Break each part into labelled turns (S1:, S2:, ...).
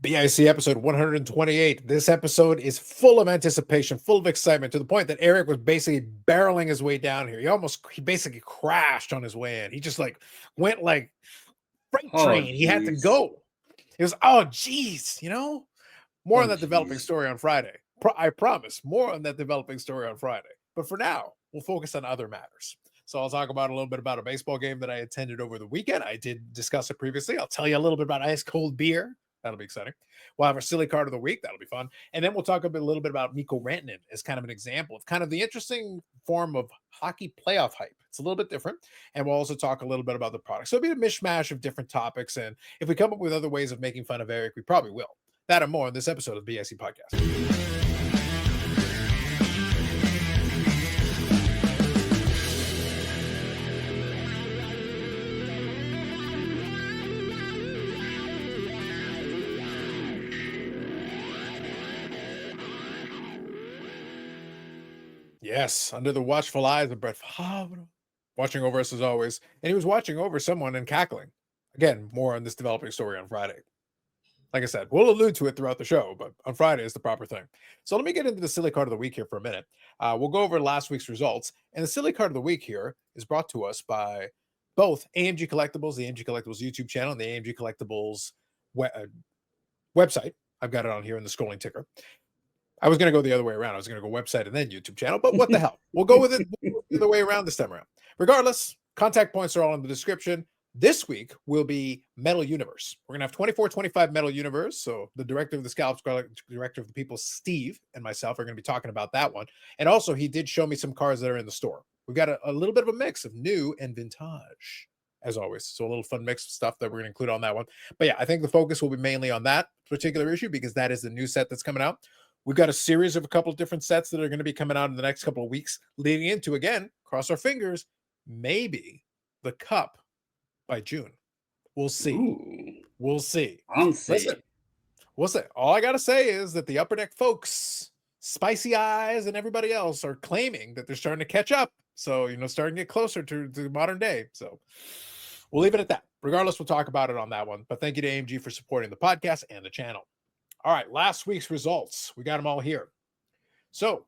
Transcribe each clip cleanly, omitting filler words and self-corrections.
S1: BIC episode 128. This episode is full of anticipation, full of excitement, to the point that Eric was basically barreling his way down here. He basically crashed on his way in. He just like went like freight
S2: Oh,
S1: train. He had to
S2: jeez.
S1: go. It was, oh, geez, more
S2: Oh,
S1: on that developing
S2: jeez.
S1: story on Friday. I promise, more on that developing story on Friday. But for now, we'll focus on other matters. So I'll talk about a little bit about a baseball game that I attended over the weekend. I did discuss it previously. I'll tell you a little bit about ice cold beer. That'll be exciting. We'll have our silly card of the week. That'll be fun. And then we'll talk a little bit about Mikko Rantanen as kind of an example of kind of the interesting form of hockey playoff hype. It's a little bit different. And we'll also talk a little bit about the product. So it'll be a mishmash of different topics. And if we come up with other ways of making fun of Eric, we probably will. That and more in this episode of the BIC Podcast. Yes, under the watchful eyes of Brett Favre, watching over us as always. And he was watching over someone and cackling. Again, more on this developing story on Friday. Like I said, we'll allude to it throughout the show, but on Friday is the proper thing. So let me get into the silly card of the week here for a minute. We'll go over last week's results. And the silly card of the week here is brought to us by both AMG Collectibles, the AMG Collectibles YouTube channel, and the AMG Collectibles website. I've got it on here in the scrolling ticker. I was going to go the other way around. I was going to go website and then YouTube channel, but what the hell? We'll go with it the other way around this time around. Regardless, contact points are all in the description. This week will be Metal Universe. We're going to have 24-25 Metal Universe. So the director of the Scalps, director of the People, Steve, and myself are going to be talking about that one. And also, he did show me some cars that are in the store. We've got a little bit of a mix of new and vintage, as always. So a little fun mix of stuff that we're going to include on that one. But yeah, I think the focus will be mainly on that particular issue because that is the new set that's coming out. We've got a series of a couple of different sets that are going to be coming out in the next couple of weeks, leading into, again, cross our fingers, maybe the Cup by June. We'll see.
S2: Ooh.
S1: We'll see.
S2: Listen,
S1: we'll see. All I got to say is that the Upper Deck folks, Spicy Eyes, and everybody else are claiming that they're starting to catch up. So, starting to get closer to modern day. So we'll leave it at that. Regardless, we'll talk about it on that one. But thank you to AMG for supporting the podcast and the channel. All right, last week's results. We got them all here. So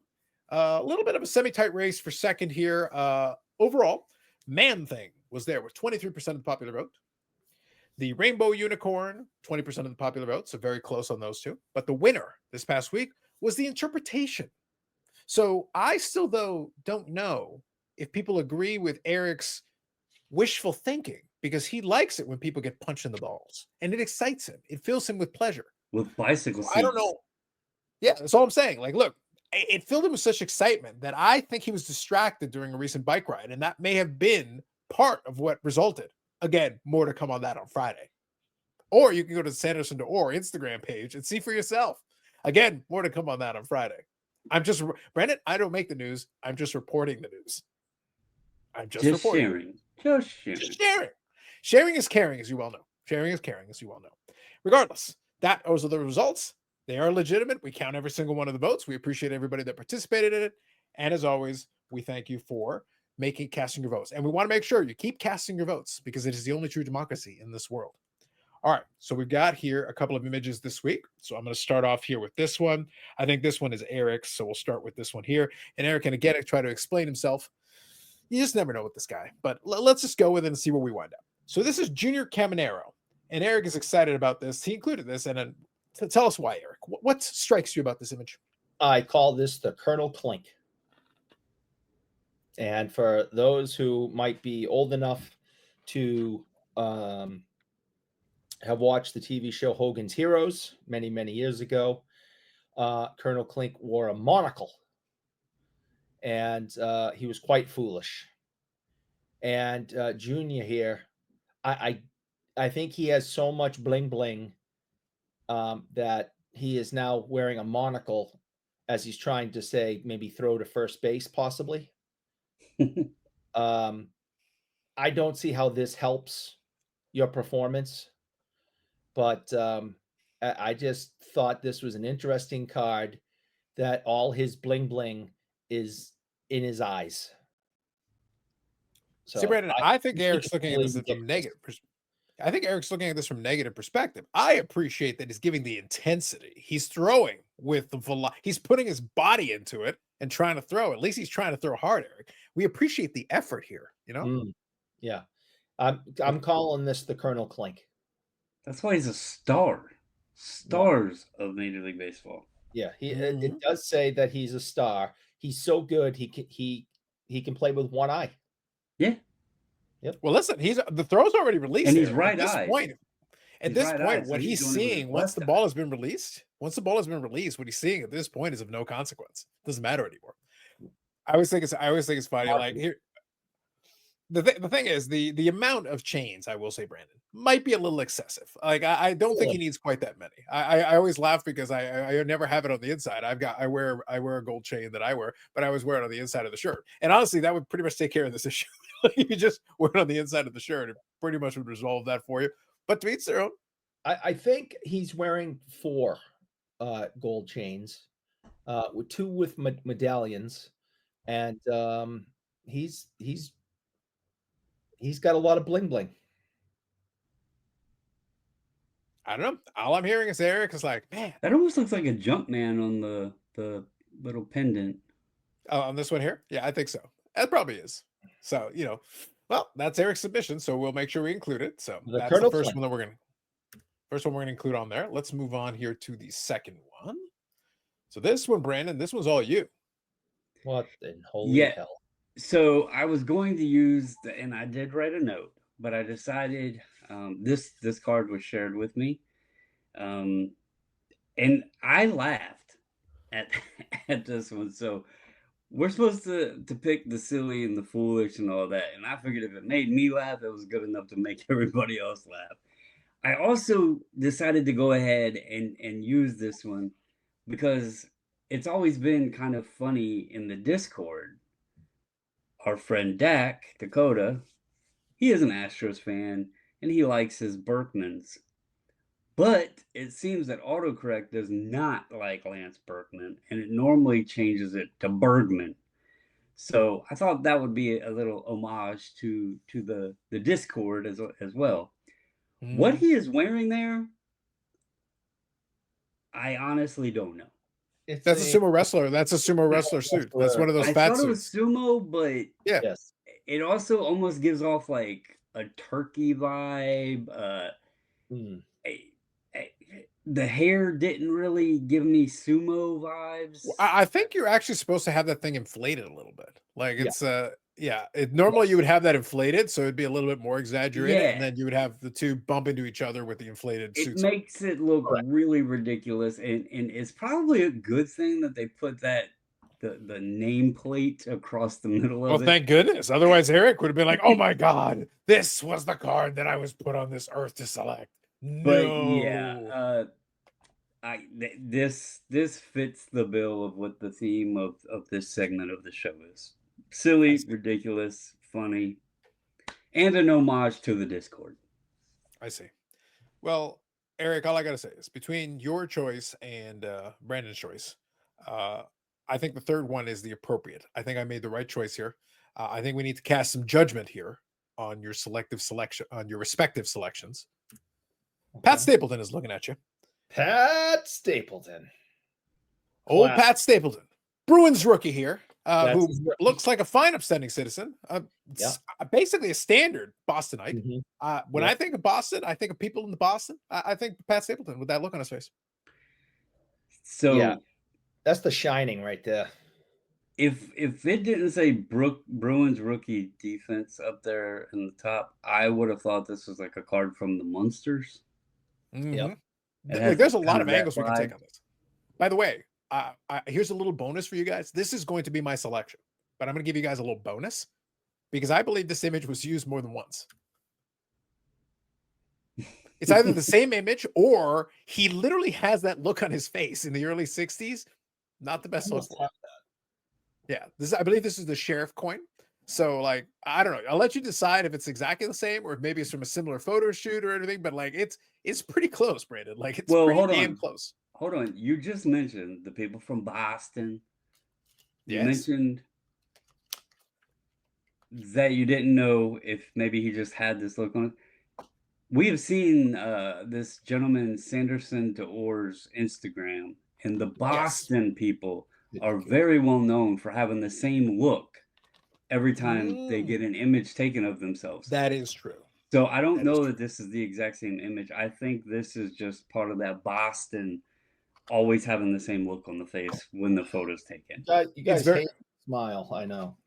S1: a little bit of a semi-tight race for second here. Overall, Man Thing was there with 23% of the popular vote. The Rainbow Unicorn, 20% of the popular vote, so very close on those two. But the winner this past week was the Interpretation. So I still, though, don't know if people agree with Eric's wishful thinking because he likes it when people get punched in the balls. And it excites him. It fills him with pleasure.
S2: With bicycle seats.
S1: I don't know. Yeah, that's all I'm saying. Like, look, it filled him with such excitement that I think he was distracted during a recent bike ride, and that may have been part of what resulted. Again, more to come on that on Friday. Or you can go to the Sanderson to Orr Instagram page and see for yourself. Again, more to come on that on Friday. Brandon, I don't make the news. I'm just reporting the news. I'm just reporting.
S2: Sharing. Just
S1: sharing. Sharing is caring, as you well know. Sharing is caring, as you well know. Regardless, those are the results. They are legitimate. We count every single one of the votes. We appreciate everybody that participated in it. And as always, we thank you for casting your votes. And we want to make sure you keep casting your votes because it is the only true democracy in this world. All right. So we've got here a couple of images this week. So I'm going to start off here with this one. I think this one is Eric's. So we'll start with this one here. And Eric can again try to explain himself. You just never know with this guy. But let's just go with it and see where we wind up. So this is Junior Caminero. And Eric is excited about this. He included this. And tell us why, Eric. What strikes you about this image?
S3: I call this the Colonel Klink. And for those who might be old enough to have watched the TV show Hogan's Heroes many, many years ago, Colonel Klink wore a monocle. And he was quite foolish. And Junior here, I think he has so much bling bling that he is now wearing a monocle as he's trying to say maybe throw to first base possibly. I don't see how this helps your performance, but I just thought this was an interesting card that all his bling bling is in his eyes.
S1: So, see, Brandon, I think Eric's looking at this from a negative perspective. I think Eric's looking at this from negative perspective. I appreciate that he's giving the intensity. He's throwing with the he's putting his body into it and trying to throw. At least he's trying to throw hard, Eric. We appreciate the effort here, you know?
S3: Yeah. I'm calling this the Colonel Clink.
S2: That's why he's a star. Stars of Major League Baseball.
S3: Yeah, it does say that he's a star. He's so good he can play with one eye.
S2: Yeah.
S3: Yep.
S1: Well, listen, the throw's already released.
S2: And he's
S1: there.
S2: right-eyed.
S1: At this point,
S2: so
S1: what
S2: he's
S1: he's
S2: doing it with his
S1: seeing once
S2: left
S1: the
S2: eye.
S1: ball has been released, what he's seeing at this point is of no consequence. Doesn't matter anymore. I always think it's funny. Like here, the thing is the amount of chains, I will say, Brandon, might be a little excessive. Like I don't think he needs quite that many. I always laugh because I never have it on the inside. I wear a gold chain that I wear, but I always wear it on the inside of the shirt. And honestly, that would pretty much take care of this issue. You just wear it on the inside of the shirt. It pretty much would resolve that for you. But to each their own.
S3: I think he's wearing 4 gold chains, with 2 with medallions, and he's got a lot of bling bling.
S1: I don't know. All I'm hearing is Eric is like, man.
S2: That almost looks like a Jumpman on the little pendant.
S1: On this one here? Yeah, I think so. That probably is. So, well, that's Eric's submission, so we'll make sure we include it. So that's the first one we're gonna include on there. Let's move on here to the second one. So this one, Brandon, this one's all you.
S3: What in holy hell?
S2: So I was going to use and I did write a note, but I decided this card was shared with me, and I laughed at this one. So we're supposed to pick the silly and the foolish and all that, and I figured if it made me laugh, it was good enough to make everybody else laugh. I also decided to go ahead and use this one because it's always been kind of funny in the Discord. Our friend Dak, Dakota, he is an Astros fan, and he likes his Berkmans. But it seems that autocorrect does not like Lance Berkman, and it normally changes it to Bergman. So I thought that would be a little homage to the Discord as well. What he is wearing there, I honestly don't know.
S1: That's a sumo wrestler. That's a sumo wrestler suit. That's one of those fat suits.
S2: I thought it was sumo, but
S3: yes,
S2: it also almost gives off like a turkey vibe. The hair didn't really give me sumo vibes.
S1: Well, I think you're actually supposed to have that thing inflated a little bit. Like it's normally you would have that inflated, so it'd be a little bit more exaggerated, and then you would have the two bump into each other with the inflated suits.
S2: It makes it look really ridiculous, and it's probably a good thing that they put that the nameplate across the middle of it.
S1: Well, thank goodness. Otherwise, Eric would have been like, "Oh my God, this was the card that I was put on this earth to select."
S2: But yeah, this fits the bill of what the theme of this segment of the show is: silly, ridiculous, funny, and an homage to the Discord.
S1: I see. Well, Eric, all I gotta say is between your choice and Brandon's choice, I think the third one is the appropriate. I think I made the right choice here. I think we need to cast some judgment here on your respective selections. Okay. Pat Stapleton is looking at you.
S3: Pat Stapleton.
S1: Old Pat Stapleton. Bruins rookie here, who looks like a fine upstanding citizen. Basically a standard Bostonite. When I think of Boston, I think of people in the Boston. I think Pat Stapleton with that look on his face.
S2: So
S3: that's the Shining right there.
S2: If it didn't say Bruins rookie defense up there in the top, I would have thought this was like a card from the Munsters.
S1: Like, there's a lot of angles we can take on this. By the way, here's a little bonus for you guys. This is going to be my selection, but I'm going to give you guys a little bonus because I believe this image was used more than once. It's either the same image or he literally has that look on his face in the early 60s. Not the best look. Yeah, I believe this is the sheriff coin. So, like, I don't know. I'll let you decide if it's exactly the same or if maybe it's from a similar photo shoot or anything. But like, it's pretty close, Brandon. Like, it's pretty damn close.
S2: Hold on. You just mentioned the people from Boston. You mentioned that you didn't know if maybe he just had this look on it. We have seen this gentleman Sanderson to Orr's Instagram, and the
S1: Yes.
S2: Boston people are
S3: Ridiculous.
S2: very well known for having the same look every time they get an image taken of themselves.
S1: That is true.
S2: So I don't
S1: That is
S2: know
S1: true.
S2: that this is the exact same image. I think this is just part of that Boston always having the same look on the face when the photo's taken.
S3: You guys
S1: very-
S3: hate smile. I know.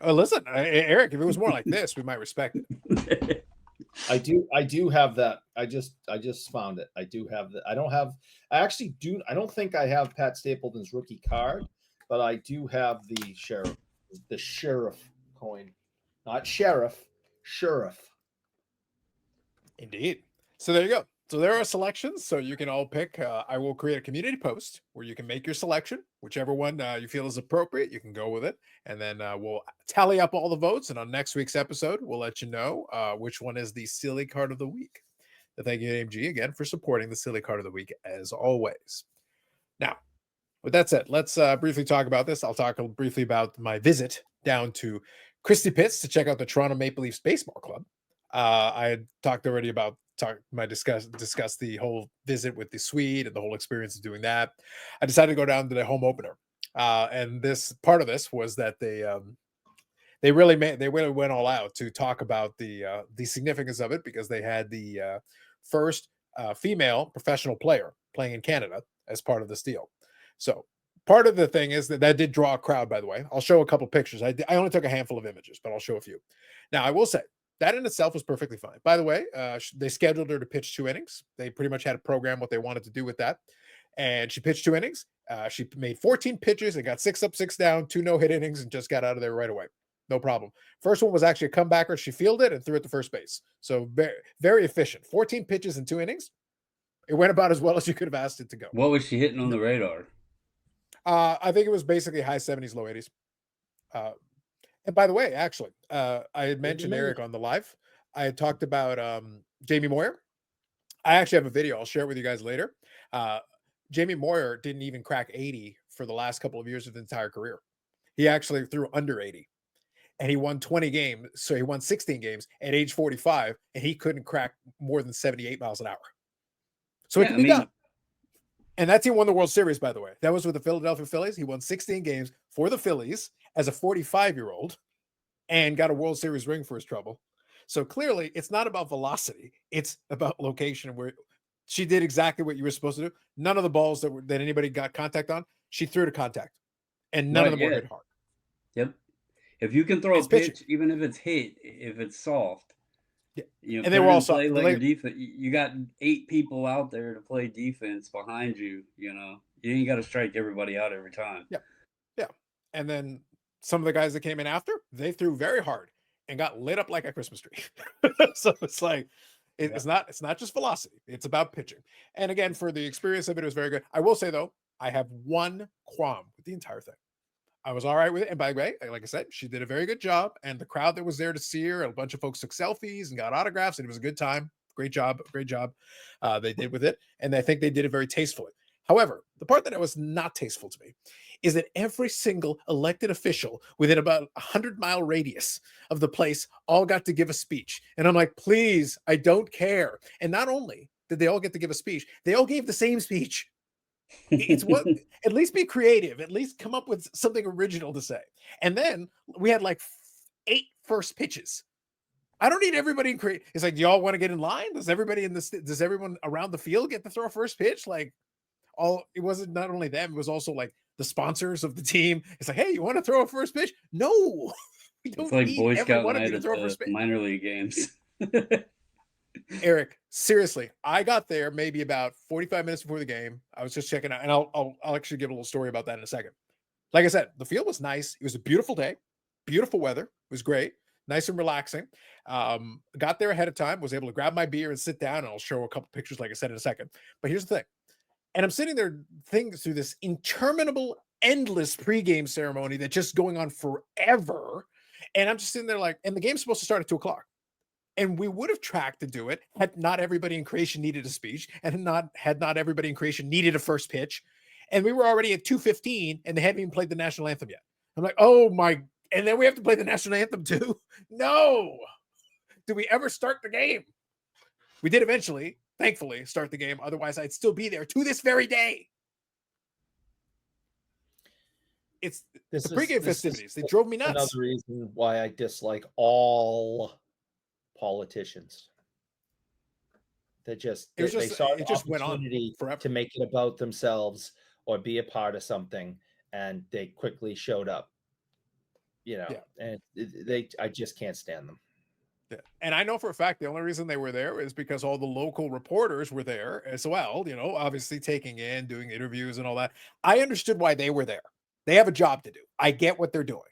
S1: Listen, Eric, if it was more like this, we might respect it.
S3: I do have that. I just found it. I do have that. I actually do. I don't think I have Pat Stapleton's rookie card, but I do have the sheriff coin, not sheriff, sheriff.
S1: Indeed. So there you go. So there are selections. So you can all pick. I will create a community post where you can make your selection, whichever one you feel is appropriate. You can go with it, and then we'll tally up all the votes. And on next week's episode, we'll let you know which one is the silly card of the week. And thank you, AMG, again for supporting the silly card of the week as always. Now, with that said, let's briefly talk about this. I'll talk briefly about my visit down to Christie Pitts to check out the Toronto Maple Leafs Baseball Club. I had talked already about discuss the whole visit with the suite and the whole experience of doing that. I decided to go down to the home opener, and this part of this was that they really went all out to talk about the significance of it, because they had the first female professional player playing in Canada as part of this deal. So part of the thing is that did draw a crowd. By the way, I'll show a couple pictures. I only took a handful of images, but I'll show a few. Now I will say, that in itself was perfectly fine. By the way, they scheduled her to pitch 2 innings. They pretty much had a program what they wanted to do with that. And she pitched 2 innings. She made 14 pitches and got 6 up, 6 down, 2 no-hit innings, and just got out of there right away. No problem. First one was actually a comebacker. She fielded and threw it to first base. So very, very efficient. 14 pitches in 2 innings. It went about as well as you could have asked it to go.
S2: What was she hitting on the radar?
S1: I think it was basically high 70s, low 80s. And by the way, actually, I had mentioned Eric on the live. I had talked about Jamie Moyer. I actually have a video. I'll share it with you guys later. Jamie Moyer didn't even crack 80 for the last couple of years of his entire career. He actually threw under 80, and he won 20 games. So he won 16 games at age 45, and he couldn't crack more than 78 miles an hour. So it can be done. And that team won the World Series, by the way. That was with the Philadelphia Phillies. He won 16 games for the Phillies as a 45-year-old and got a World Series ring for his trouble. So clearly, it's not about velocity. It's about location, where she did exactly what you were supposed to do. None of the balls that anybody got contact on, she threw to contact. And none of them were hit hard.
S2: Yep. If you can throw a pitch, even if it's hit, if it's soft,
S1: and they were all soft.
S2: Your defense. You got 8 people out there to play defense behind you. You ain't got to strike everybody out every time.
S1: Yeah. And then some of the guys that came in after, they threw very hard and got lit up like a Christmas tree. So it's like, it's not just velocity. It's about pitching. And again, for the experience of it was very good. I will say though, I have one qualm with the entire thing. I was all right with it. And by the way, like I said, she did a very good job. And the crowd that was there to see her, a bunch of folks took selfies and got autographs, and it was a good time. Great job. They did with it. And I think they did it very tastefully. However, the part that was not tasteful to me is that every single elected official within about 100-mile radius of the place all got to give a speech. And I'm like, please, I don't care. And not only did they all get to give a speech, they all gave the same speech. It's what, at least be creative, at least come up with something original to say. And then we had like 8 first pitches. I don't need everybody in create. It's like, do y'all want to get in line? Does everyone around the field get to throw a first pitch? Like, it wasn't not only them, it was also like the sponsors of the team. It's like, hey, you want to throw a first pitch? No, we don't. It's like
S2: Boy Scout night at the minor league games.
S1: Eric, seriously, I got there maybe about 45 minutes before the game. I was just checking out, and I'll actually give a little story about that in a second. Like I said, the field was nice. It was a beautiful day, beautiful weather. It was great, nice and relaxing. Got there ahead of time, was able to grab my beer and sit down, and I'll show a couple pictures, like I said, in a second. But here's the thing. And I'm sitting there thinking through this interminable, endless pregame ceremony that's just going on forever. And I'm just sitting there like, and the game's supposed to start at 2:00. And we would have tracked to do it had not everybody in creation needed a speech, and had not everybody in creation needed a first pitch. And we were already at 2:15, and they hadn't even played the national anthem yet. I'm like, oh my, and then we have to play the national anthem too? No. Do we ever start the game? We did eventually, thankfully, start the game. Otherwise, I'd still be there to this very day. It's the pregame festivities. They drove me nuts.
S3: Another reason why I dislike all politicians. They just saw an opportunity to make it about themselves or be a part of something, and they quickly showed up. And I just can't stand them.
S1: Yeah. And I know for a fact the only reason they were there is because all the local reporters were there as well, obviously taking in, doing interviews and all that. I understood why they were there. They have a job to do. I get what they're doing.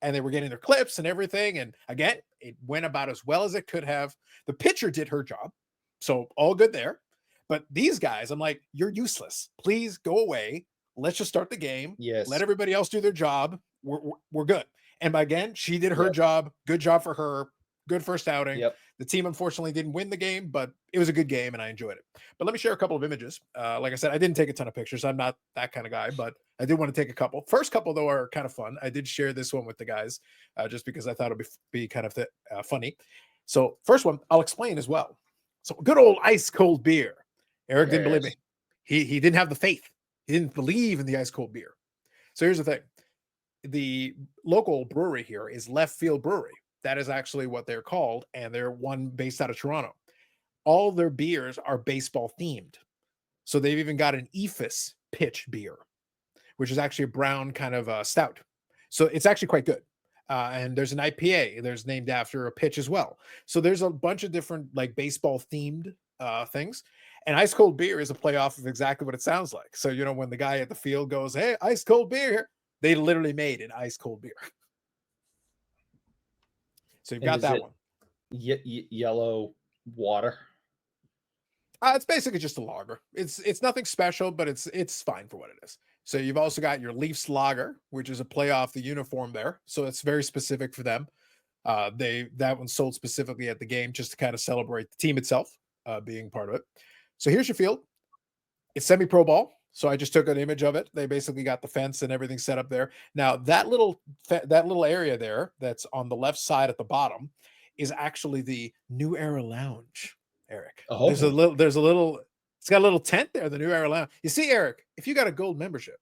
S1: And they were getting their clips and everything. And again, it went about as well as it could have. The pitcher did her job. So all good there. But these guys, I'm like, you're useless. Please go away. Let's just start the game.
S3: Yes.
S1: Let everybody else do their job. We're good. And again, she did her job. Good job for her. Good first outing.
S3: Yep.
S1: The team unfortunately didn't win the game, but it was a good game and I enjoyed it. But let me share a couple of images. Like I said, I didn't take a ton of pictures. I'm not that kind of guy, but I did want to take a couple. First couple, though, are kind of fun. I did share this one with the guys just because I thought it would be kind of funny. So first one, I'll explain as well. So good old ice cold beer. Eric didn't believe me. He didn't have the faith. He didn't believe in the ice cold beer. So here's the thing. The local brewery here is Left Field Brewery. That is actually what they're called, and they're one based out of Toronto. All their beers are baseball themed. So they've even got an EFIS pitch beer, which is actually a brown kind of stout. So it's actually quite good. And there's an IPA. There's named after a pitch as well. So there's a bunch of different like baseball themed things. And ice cold beer is a playoff of exactly what it sounds like. So, when the guy at the field goes, hey, ice cold beer, they literally made an ice cold beer. So you've got that one.
S3: Yellow water.
S1: It's basically just a lager. It's nothing special, but it's fine for what it is. So you've also got your Leafs lager, which is a play off the uniform there. So it's very specific for them. That one's sold specifically at the game just to kind of celebrate the team itself being part of it. So here's your field. It's semi-pro ball. So I just took an image of it. They basically got the fence and everything set up there. Now that little area there that's on the left side at the bottom is actually the New Era Lounge, Eric.
S3: Oh.
S1: It's got a little tent there, the New Era Lounge. You see, Eric, if you got a gold membership,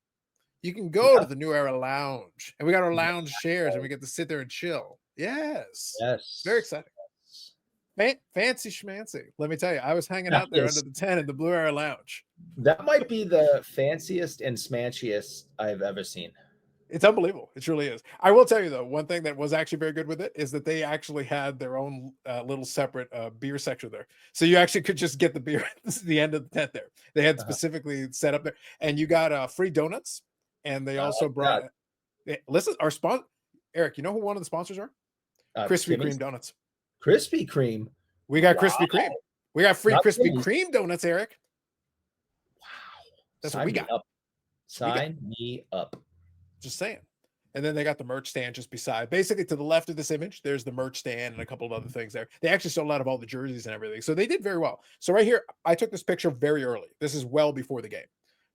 S1: you can go to the New Era Lounge, and we got our lounge chairs and we get to sit there and chill. Yes. Very exciting. Fancy schmancy. Let me tell you, I was hanging out there under the tent in the Blue Era Lounge.
S3: That might be the fanciest and smanchiest I've ever seen.
S1: It's unbelievable. It truly is. I will tell you, though, one thing that was actually very good with it is that they actually had their own little separate beer section there. So you actually could just get the beer at the end of the tent there. They had specifically set up there. And you got free donuts. And they also brought... Listen, our sponsor... Eric, you know who one of the sponsors are? Krispy Kreme donuts.
S3: Krispy Kreme.
S1: We got Krispy Kreme. We got free Krispy Kreme donuts, Eric.
S3: Wow.
S1: That's what we got.
S3: Sign me up.
S1: Just saying. And then they got the merch stand just beside. Basically, to the left of this image, there's the merch stand and a couple of other things there. They actually sold out of all the jerseys and everything. So they did very well. So right here, I took this picture very early. This is well before the game.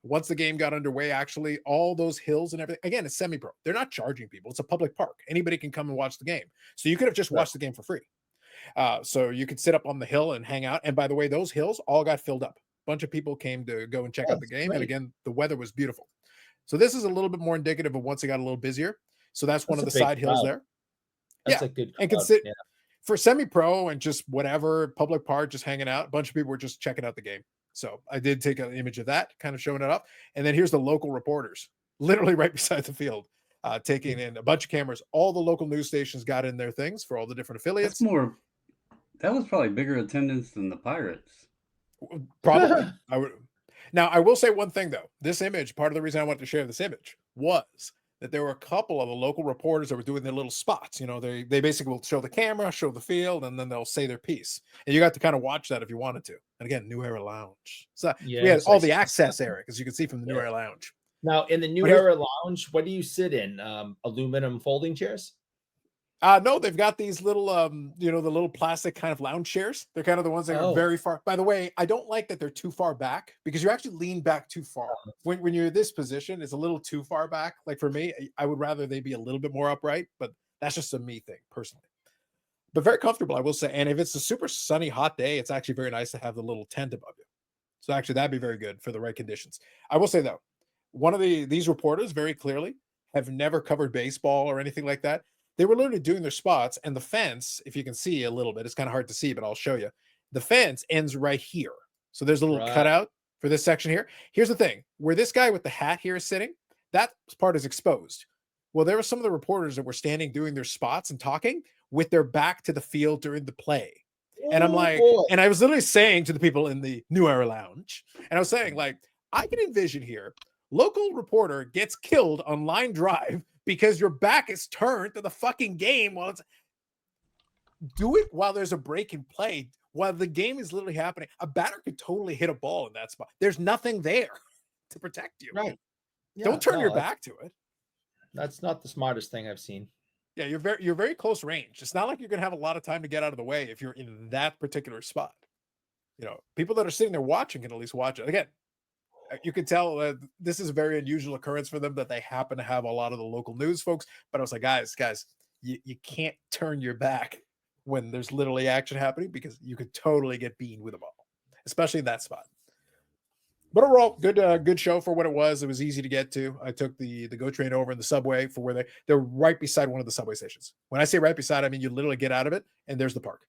S1: Once the game got underway, actually, all those hills and everything, again, it's semi-pro. They're not charging people. It's a public park. Anybody can come and watch the game. So you could have just watched the game for free. So you could sit up on the hill and hang out. And by the way, those hills all got filled up. A bunch of people came to go and check out the game. Great. And again, the weather was beautiful. So this is a little bit more indicative of once it got a little busier. So that's one of the side hills there.
S3: That's a good crowd.
S1: And for semi-pro and just whatever, public park, just hanging out, a bunch of people were just checking out the game. So I did take an image of that, kind of showing it up. And then here's the local reporters, literally right beside the field, taking in a bunch of cameras. All the local news stations got in their things for all the different affiliates.
S2: That was probably bigger attendance than the Pirates.
S1: Probably. Now, I will say one thing, though. This image, part of the reason I wanted to share this image was that there were a couple of the local reporters that were doing their little spots. They basically will show the camera, show the field, and then they'll say their piece. And you got to kind of watch that if you wanted to. And again, New Era Lounge. So we had all the access, Eric, as you can see from the New Era Lounge.
S3: Now, in the New Era Lounge, what do you sit in? Aluminum folding chairs?
S1: No, they've got these little, the little plastic kind of lounge chairs. They're kind of the ones that are very far. By the way, I don't like that they're too far back because you actually lean back too far. When you're in this position, it's a little too far back. Like for me, I would rather they be a little bit more upright, but that's just a me thing personally. but very comfortable, I will say. And if it's a super sunny, hot day, it's actually very nice to have the little tent above you. So actually, that'd be very good for the right conditions. I will say though, one of these reporters very clearly have never covered baseball or anything like that. They were literally doing their spots, and the fence, if you can see a little bit, it's kind of hard to see, but I'll show you. The fence ends right here. So there's a little
S3: Right.
S1: cutout for this section here. Here's the thing, where this guy with the hat here is sitting, that part is exposed. Well, there were some of the reporters that were standing doing their spots and talking with their back to the field during the play. And I'm
S3: Oh,
S1: like,
S3: boy.
S1: and I was literally saying to the people in the New Era Lounge, and I was saying, like, I can envision here, local reporter gets killed on line drive because your back is turned to the fucking game while it's, do it while there's a break in play, while the game is literally happening. A batter could totally hit a ball in that spot. There's nothing there to protect you.
S3: Right. Yeah,
S1: Don't turn
S3: no,
S1: your
S3: that's-
S1: back to it.
S3: That's not the smartest thing I've seen.
S1: Yeah, you're very close range. It's not like you're gonna have a lot of time to get out of the way if you're in that particular spot. You know, people that are sitting there watching can at least watch it. Again, you can tell that this is a very unusual occurrence for them that they happen to have a lot of the local news folks. But I was like, guys, you can't turn your back when there's literally action happening because you could totally get beaten with a ball, especially in that spot. But overall, good show for what it was. It was easy to get to. I took the GO train over in the subway for where they're right beside one of the subway stations. When I say right beside, I mean you literally get out of it and there's the park.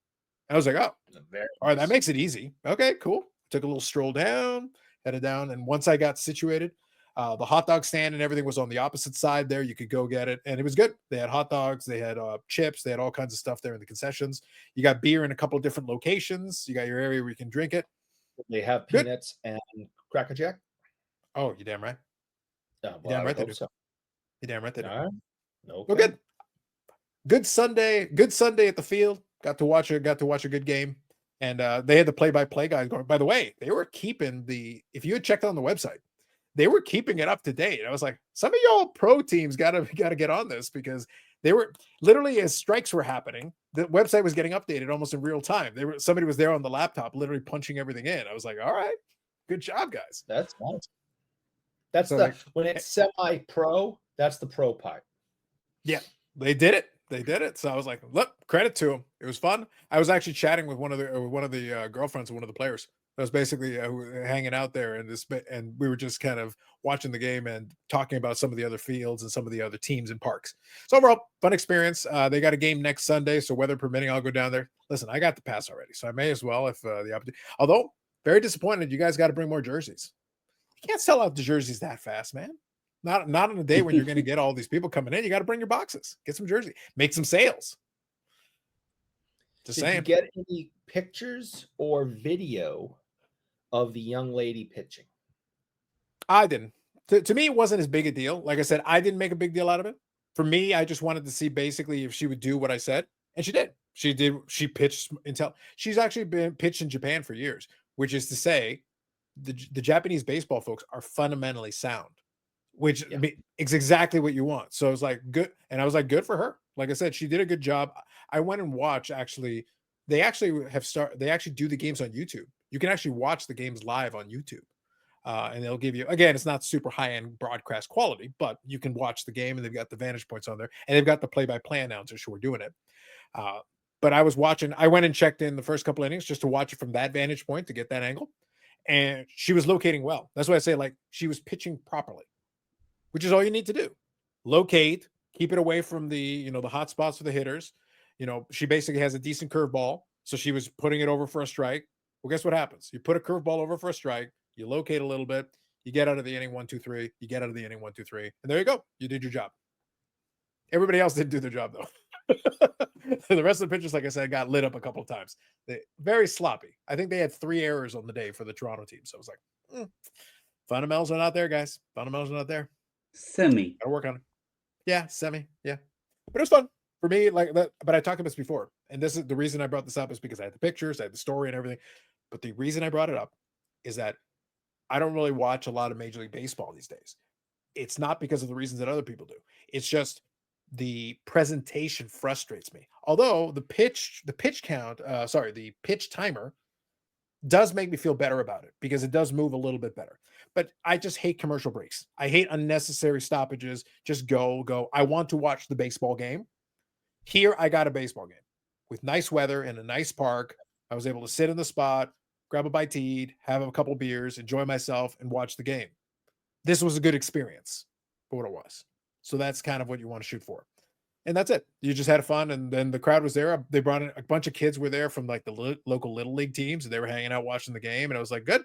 S1: And I was like, oh,
S3: Very
S1: all right, that
S3: nice.
S1: makes it easy. Okay, cool. Took a little stroll down, headed down, and once I got situated, the hot dog stand and everything was on the opposite side there. You could go get it, and it was good. They had hot dogs, they had chips, they had all kinds of stuff there in the concessions. You got beer in a couple of different locations. You got your area where you can drink it.
S3: They have
S1: Good.
S3: peanuts and Cracker Jack.
S1: Oh, you damn right.
S3: Yeah,
S1: You damn right they
S3: hope
S1: do.
S3: so.
S1: You damn right they do.
S3: All right.
S1: Well,
S3: Okay.
S1: good. Good Sunday at the field. Got to watch a good game. And they had the play-by-play guys going. By the way, they were keeping if you had checked on the website, they were keeping it up to date. I was like, some of y'all pro teams gotta get on this because they were literally, as strikes were happening, the website was getting updated almost in real time. Somebody was there on the laptop, literally punching everything in. I was like, all right, good job, guys.
S3: That's nice. That's
S1: So,
S3: the
S1: like,
S3: when it's semi-pro, that's the pro part.
S1: yeah, they did it. They did it. So I was like, look, credit to them. It was fun. I was actually chatting with one of the girlfriends of one of the players. I was basically hanging out there and we were just kind of watching the game and talking about some of the other fields and some of the other teams and parks. So overall, fun experience. They got a game next Sunday, so weather permitting, I'll go down there. Listen, I got the pass already, so I may as well if the opportunity. Although very disappointed, you guys got to bring more jerseys. You can't sell out the jerseys that fast, man. Not on a day when you're going to get all these people coming in. You got to bring your boxes, get some jersey, make some sales. Just
S3: Did
S1: saying.
S3: you get any pictures or video of the young lady pitching?
S1: I didn't. To me, it wasn't as big a deal. Like I said, I didn't make a big deal out of it. For me, I just wanted to see basically if she would do what I said, and she did. She did. She pitched until she's actually been pitched in Japan for years, which is to say, the Japanese baseball folks are fundamentally sound, which
S3: Yeah.
S1: I mean, it's exactly what you want. So I was like, good. And I was like, good for her. Like I said, she did a good job. I went and watched actually. They actually they actually do the games on YouTube. You can actually watch the games live on YouTube. And they'll give you, again, it's not super high-end broadcast quality, but you can watch the game and they've got the vantage points on there and they've got the play-by-play announcers who are doing it. But I went and checked in the first couple innings just to watch it from that vantage point to get that angle. And she was locating well. That's why I say, like, she was pitching properly, which is all you need to do. Locate, keep it away from the hot spots for the hitters. She basically has a decent curveball. So she was putting it over for a strike. Well, guess what happens? You put a curveball over for a strike, you locate a little bit, you get out of the inning 1-2-3, you get out of the inning 1-2-3, and there you go. You did your job. Everybody else didn't do their job though. The rest of the pitchers, like I said, got lit up a couple of times. Very sloppy. I think they had 3 errors on the day for the Toronto team. So I was like, fundamentals are not there, guys. Fundamentals are not there.
S2: Semi.
S1: Gotta work on it. Yeah, semi. Yeah. But it was fun for me. Like that, but I talked about this before. And this is the reason I brought this up is because I had the pictures, I had the story and everything. But the reason I brought it up is that I don't really watch a lot of Major League Baseball these days. It's not because of the reasons that other people do. It's just the presentation frustrates me. Although the pitch timer does make me feel better about it because it does move a little bit better. But I just hate commercial breaks. I hate unnecessary stoppages. Just go. I want to watch the baseball game. Here, I got a baseball game. with nice weather in a nice park. I was able to sit in the spot, grab a bite to eat, have a couple beers, enjoy myself, and watch the game. This was a good experience for what it was. So that's kind of what you want to shoot for. And that's it. You just had fun, and then the crowd was there. They brought in a bunch of kids were there from like the local little league teams, and they were hanging out watching the game. And I was like, good.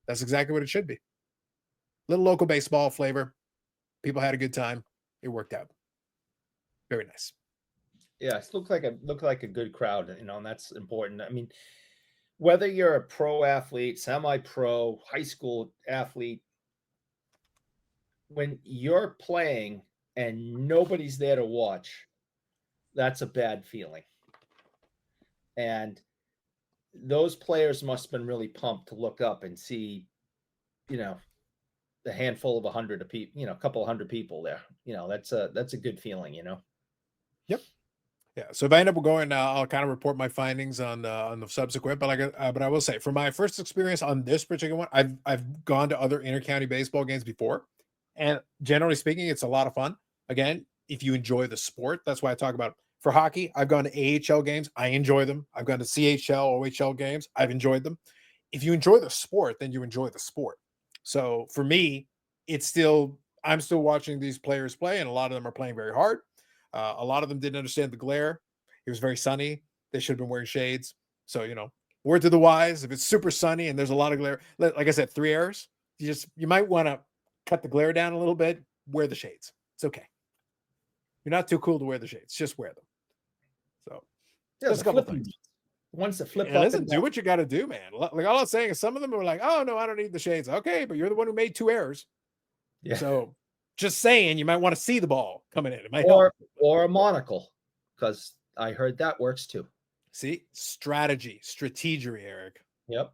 S1: That's exactly what it should be. Little local baseball flavor. People had a good time. It worked out. Very nice.
S3: Yeah, it looked like a good crowd, and that's important. I mean, whether you're a pro athlete, semi-pro, high school athlete, when you're playing and nobody's there to watch, that's a bad feeling. And those players must have been really pumped to look up and see, the handful of 100 of people, a couple of hundred people there. That's a good feeling.
S1: Yep. Yeah. So if I end up going, I'll kind of report my findings on the subsequent. But but I will say, for my first experience on this particular one, I've gone to other intercounty baseball games before, and generally speaking, it's a lot of fun. Again, if you enjoy the sport, that's why I talk about. For hockey, I've gone to AHL games. I enjoy them. I've gone to CHL, OHL games. I've enjoyed them. If you enjoy the sport, then you enjoy the sport. So for me, I'm still watching these players play, and a lot of them are playing very hard. A lot of them didn't understand the glare. It was very sunny. They should have been wearing shades. So, word to the wise, if it's super sunny and there's a lot of glare, like I said, 3 errors, you might want to cut the glare down a little bit, wear the shades. It's okay. You're not too cool to wear the shades. Just wear them. So there's a couple things.
S3: Ones that flip
S1: Yeah,
S3: up.
S1: listen, do what you got to do, man. Like all I'm saying is some of them are like, oh, no, I don't need the shades. Okay, but you're the one who made 2 errors.
S3: Yeah.
S1: So just saying, you might want to see the ball coming in. It might
S3: or
S1: help.
S3: or a monocle, because I heard that works too.
S1: See, strategery, Eric.
S3: Yep.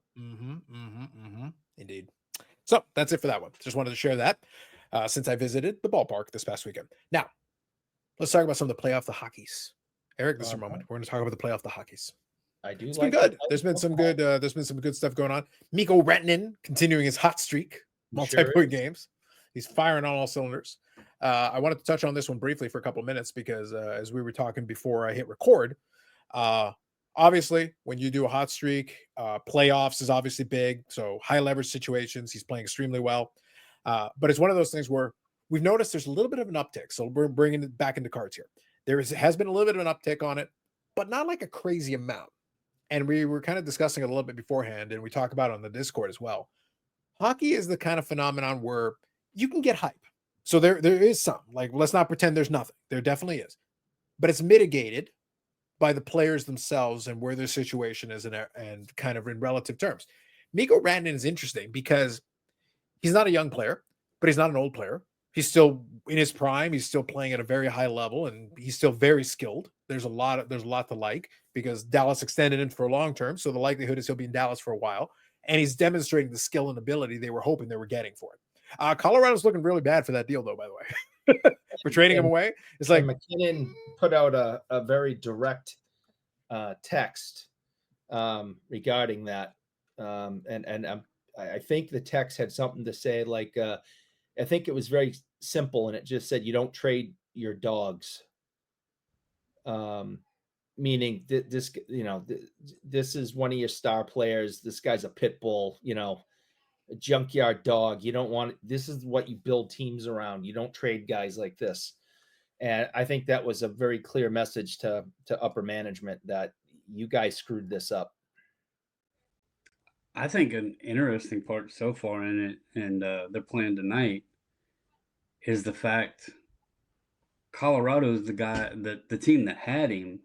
S1: Indeed. So that's it for that one. Just wanted to share that since I visited the ballpark this past weekend. Now, let's talk about some of the playoff the hockeys. Eric, this is your moment. We're going to talk about the playoff the hockeys.
S3: I do.
S1: It's been good. There's been some good. There's been some good stuff going on. Mikko Rantanen continuing his hot streak, multi-point games. He's firing on all cylinders. I wanted to touch on this one briefly for a couple of minutes because as we were talking before I hit record, obviously when you do a hot streak, playoffs is obviously big. So high leverage situations, he's playing extremely well. But it's one of those things where we've noticed there's a little bit of an uptick. So we're bringing it back into cards here. Has been a little bit of an uptick on it, but not like a crazy amount. And we were kind of discussing it a little bit beforehand, and we talk about it on the Discord as well. Hockey is the kind of phenomenon where you can get hype. So there is some. Like, let's not pretend there's nothing. There definitely is. But it's mitigated by the players themselves and where their situation is and kind of in relative terms. Mikko Rantanen is interesting because he's not a young player, but he's not an old player. He's still in his prime. He's still playing at a very high level, and he's still very skilled. There's a lot to like because Dallas extended him for a long term. So the likelihood is he'll be in Dallas for a while. And he's demonstrating the skill and ability they were hoping they were getting for it. Colorado's looking really bad for that deal, though, by the way. For trading him away. It's like
S3: McKinnon put out a very direct text regarding that. And I think the text had something to say like, I think it was very simple, and it just said, you don't trade your dogs. Meaning this, this is one of your star players. This guy's a pit bull, a junkyard dog. You don't want, this is what you build teams around. You don't trade guys like this. And I think that was a very clear message to upper management that you guys screwed this up.
S2: I think an interesting part so far in it, and they're playing tonight, is the fact Colorado's the team that had him,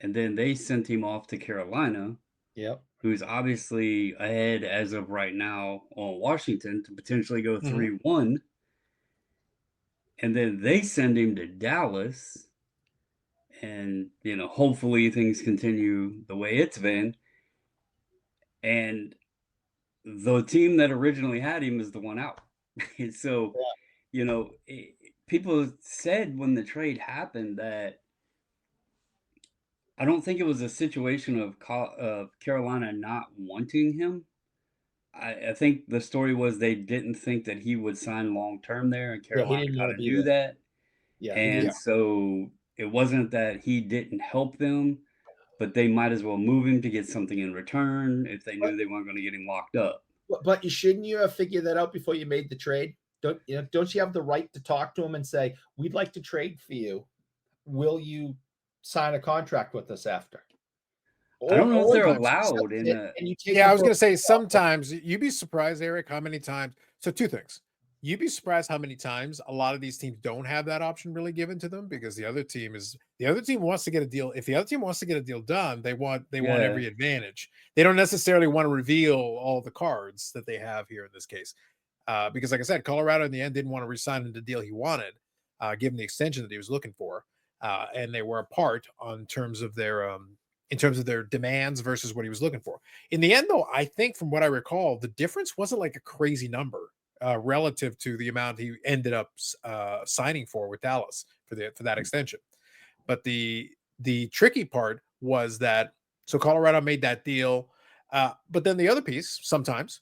S2: and then they sent him off to Carolina.
S3: Yep.
S2: Who's obviously ahead as of right now on Washington to potentially go 3-1. And then they send him to Dallas. And, hopefully things continue the way it's been. And the team that originally had him is the one out. So, people said when the trade happened that I don't think it was a situation of Carolina not wanting him. I think the story was they didn't think that he would sign long term there, and Carolina got to do that.
S3: Yeah,
S2: and so it wasn't that he didn't help them, but they might as well move him to get something in return if they knew they weren't going to get him locked up.
S3: But shouldn't you have figured that out before you made the trade? Don't you have the right to talk to him and say, we'd like to trade for you? Will you sign a contract with us after?
S2: I don't know if they're
S3: you
S2: allowed in a.
S3: and you take
S1: Yeah, I
S3: him
S1: was
S3: for-
S1: going to say sometimes you'd be surprised, Eric, how many times. So, two things. You'd be surprised how many times a lot of these teams don't have that option really given to them because the other team wants to get a deal. If the other team wants to get a deal done, they want every advantage. They don't necessarily want to reveal all the cards that they have here in this case. Because, like I said, Colorado in the end didn't want to resign him the deal he wanted, given the extension that he was looking for, and they were apart on terms of their in terms of their demands versus what he was looking for. In the end, though, I think from what I recall, the difference wasn't like a crazy number relative to the amount he ended up signing for with Dallas for that extension. But the tricky part was that so Colorado made that deal, but then the other piece sometimes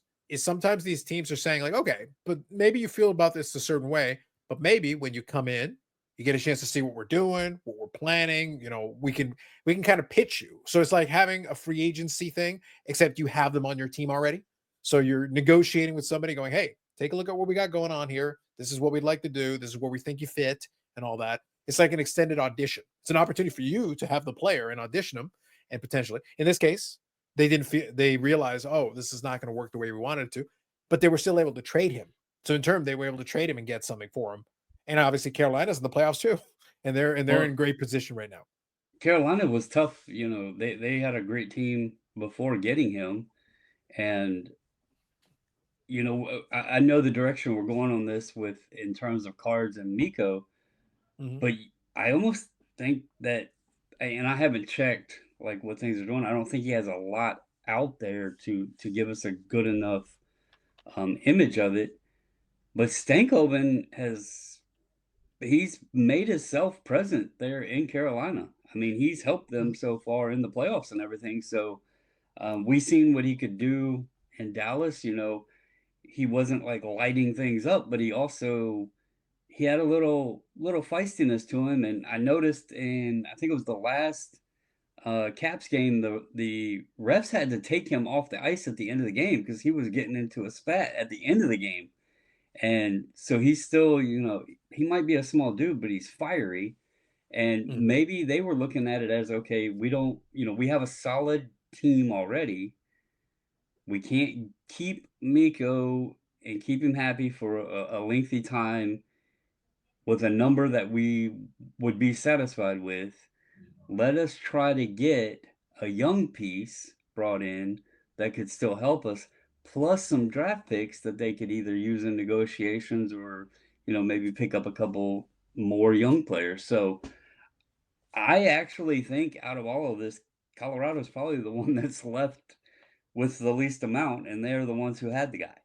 S1: these teams are saying like, okay, but maybe you feel about this a certain way, but maybe when you come in, you get a chance to see what we're doing, what we're planning. We can kind of pitch you. So it's like having a free agency thing, except you have them on your team already. So you're negotiating with somebody, going, hey, take a look at what we got going on here. This is what we'd like to do. This is where we think you fit, and all that. It's like an extended audition. It's an opportunity for you to have the player and audition them, and potentially, in this case, they realized, oh, this is not going to work the way we wanted it to, but they were still able to trade him. So in turn, they were able to trade him and get something for him. And obviously Carolina's in the playoffs too. And they're in great position right now.
S2: Carolina was tough. They had a great team before getting him. And, I know the direction we're going on this in terms of cards and Mikko, but I almost think that, and I haven't checked like what things are doing. I don't think he has a lot out there to give us a good enough image of it. But Stankoven he's made himself present there in Carolina. I mean, he's helped them so far in the playoffs and everything. So we seen what he could do in Dallas. He wasn't like lighting things up, but he had a little feistiness to him. And I noticed I think it was the last Caps game, the refs had to take him off the ice at the end of the game because he was getting into a spat at the end of the game. And so he's still, he might be a small dude, but he's fiery. And maybe they were looking at it as, okay, we have a solid team already. We can't keep Mikko and keep him happy for a lengthy time with a number that we would be satisfied with. Let us try to get a young piece brought in that could still help us, plus some draft picks that they could either use in negotiations or, maybe pick up a couple more young players. So I actually think out of all of this, Colorado's probably the one that's left with the least amount, and they're the ones who had the guy.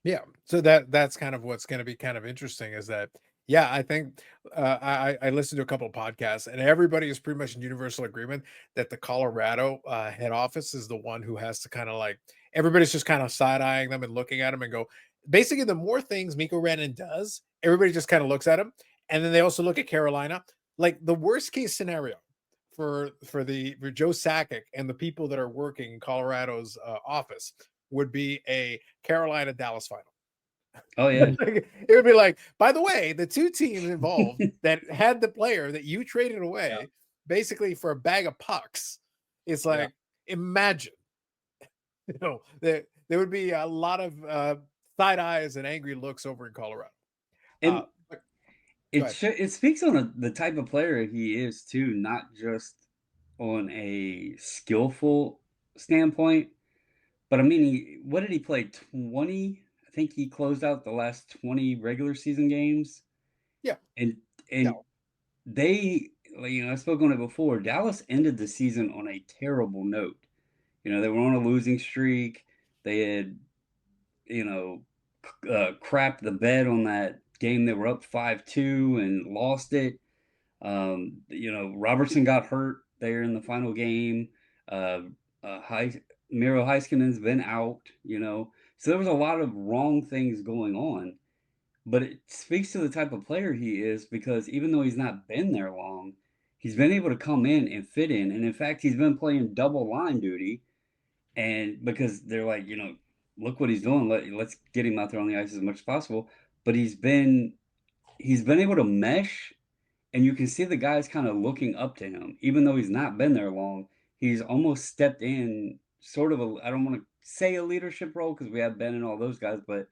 S1: Yeah. So that's kind of what's going to be kind of interesting is that, yeah, I think I listened to a couple of podcasts and everybody is pretty much in universal agreement that the Colorado head office is the one who has to kind of like, everybody's just kind of side eyeing them and looking at them and go, basically, the more things Mikko Rantanen does, everybody just kind of looks at him. And then they also look at Carolina. Like the worst case scenario for Joe Sakic and the people that are working in Colorado's office would be a Carolina Dallas final.
S2: Oh yeah.
S1: It would be like, by the way, the two teams involved that had the player that you traded away basically for a bag of pucks. It's like, imagine, there would be a lot of side eyes and angry looks over in Colorado.
S2: And it speaks on the type of player he is too, not just on a skillful standpoint. But I mean, what did he play? 20? I think he closed out the last 20 regular season games.
S1: Yeah.
S2: And they, I spoke on it before. Dallas ended the season on a terrible note. They were on a losing streak. They had, crapped the bed on that game. They were up 5-2 and lost it. Robertson got hurt there in the final game. Miro Heiskanen's been out, so there was a lot of wrong things going on. But it speaks to the type of player he is because even though he's not been there long, he's been able to come in and fit in. And in fact, he's been playing double line duty. And because they're like, look what he's doing. Let's get him out there on the ice as much as possible. But he's been able to mesh, and you can see the guys kind of looking up to him, even though he's not been there long. He's almost stepped in sort of I don't want to say a leadership role because we have Ben and all those guys, but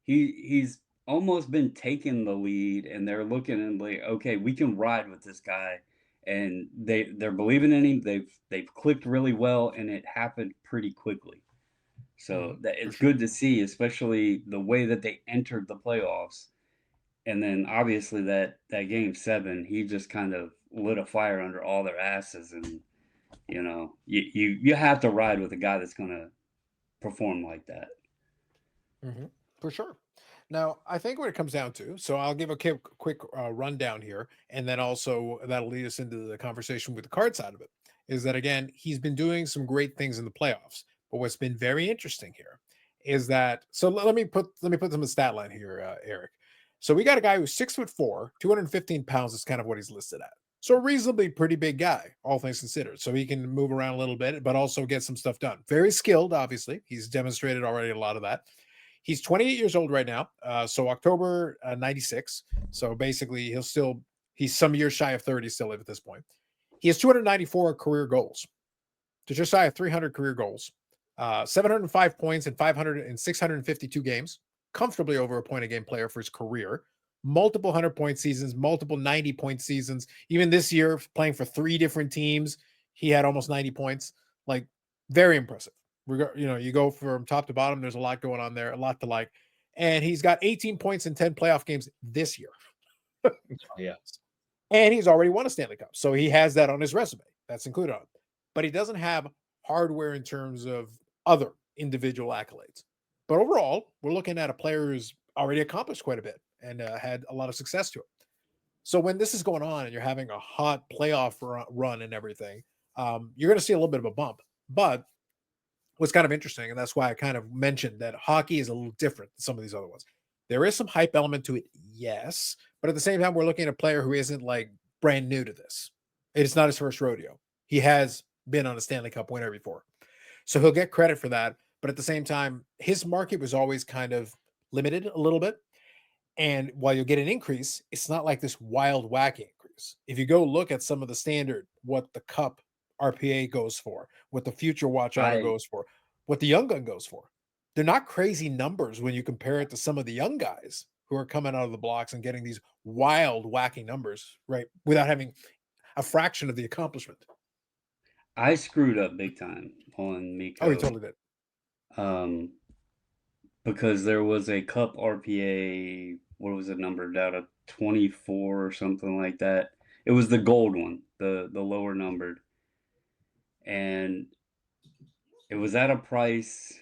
S2: he's almost been taking the lead, and they're looking and like, okay, we can ride with this guy, and they're believing in him. They've clicked really well, and it happened pretty quickly. So that it's good to see, especially the way that they entered the playoffs. And then obviously that game 7, he just kind of lit a fire under all their asses. And you have to ride with a guy that's going to perform like that.
S1: For sure. Now, I think what it comes down to, so I'll give a quick rundown here, and then also that'll lead us into the conversation with the card side of it, is that, again, he's been doing some great things in the playoffs. But what's been very interesting here is that, so let me put some of the stat line here, Eric. So we got a guy who's 6'4", 215 pounds is kind of what he's listed at. So a reasonably pretty big guy, all things considered. So he can move around a little bit, but also get some stuff done. Very skilled, obviously. He's demonstrated already a lot of that. He's 28 years old right now. So October 96. So basically he's some years shy of 30 still at this point. He has 294 career goals. To just shy of 300 career goals. 705 points in 652 games. Comfortably over a point a game player for his career. Multiple 100-point seasons, multiple 90-point seasons. Even this year, playing for 3 different teams, he had almost 90 points. Like, very impressive. You go from top to bottom, there's a lot going on there, a lot to like. And he's got 18 points in 10 playoff games this year.
S3: Yes.
S1: And he's already won a Stanley Cup. So he has that on his resume. That's included on it. But he doesn't have hardware in terms of other individual accolades. But overall, we're looking at a player who's already accomplished quite a bit and had a lot of success to it. So when this is going on and you're having a hot playoff run and everything, you're going to see a little bit of a bump. But what's kind of interesting, and that's why I kind of mentioned that hockey is a little different than some of these other ones. There is some hype element to it, yes. But at the same time, we're looking at a player who isn't like brand new to this. It's not his first rodeo. He has been on a Stanley Cup winner before. So he'll get credit for that. But at the same time, his market was always kind of limited a little bit. And while you'll get an increase, it's not like this wild, wacky increase. If you go look at some of the standard, what the Cup RPA goes for, what the Future Watch Auto goes for, what the Young Gun goes for, they're not crazy numbers when you compare it to some of the young guys who are coming out of the blocks and getting these wild, wacky numbers, right? Without having a fraction of the accomplishment.
S2: I screwed up big time on Mikko.
S1: Oh, he totally did.
S2: Because there was a Cup RPA, what was it numbered out of 24 or something like that. It was the gold one, the lower numbered. And it was at a price.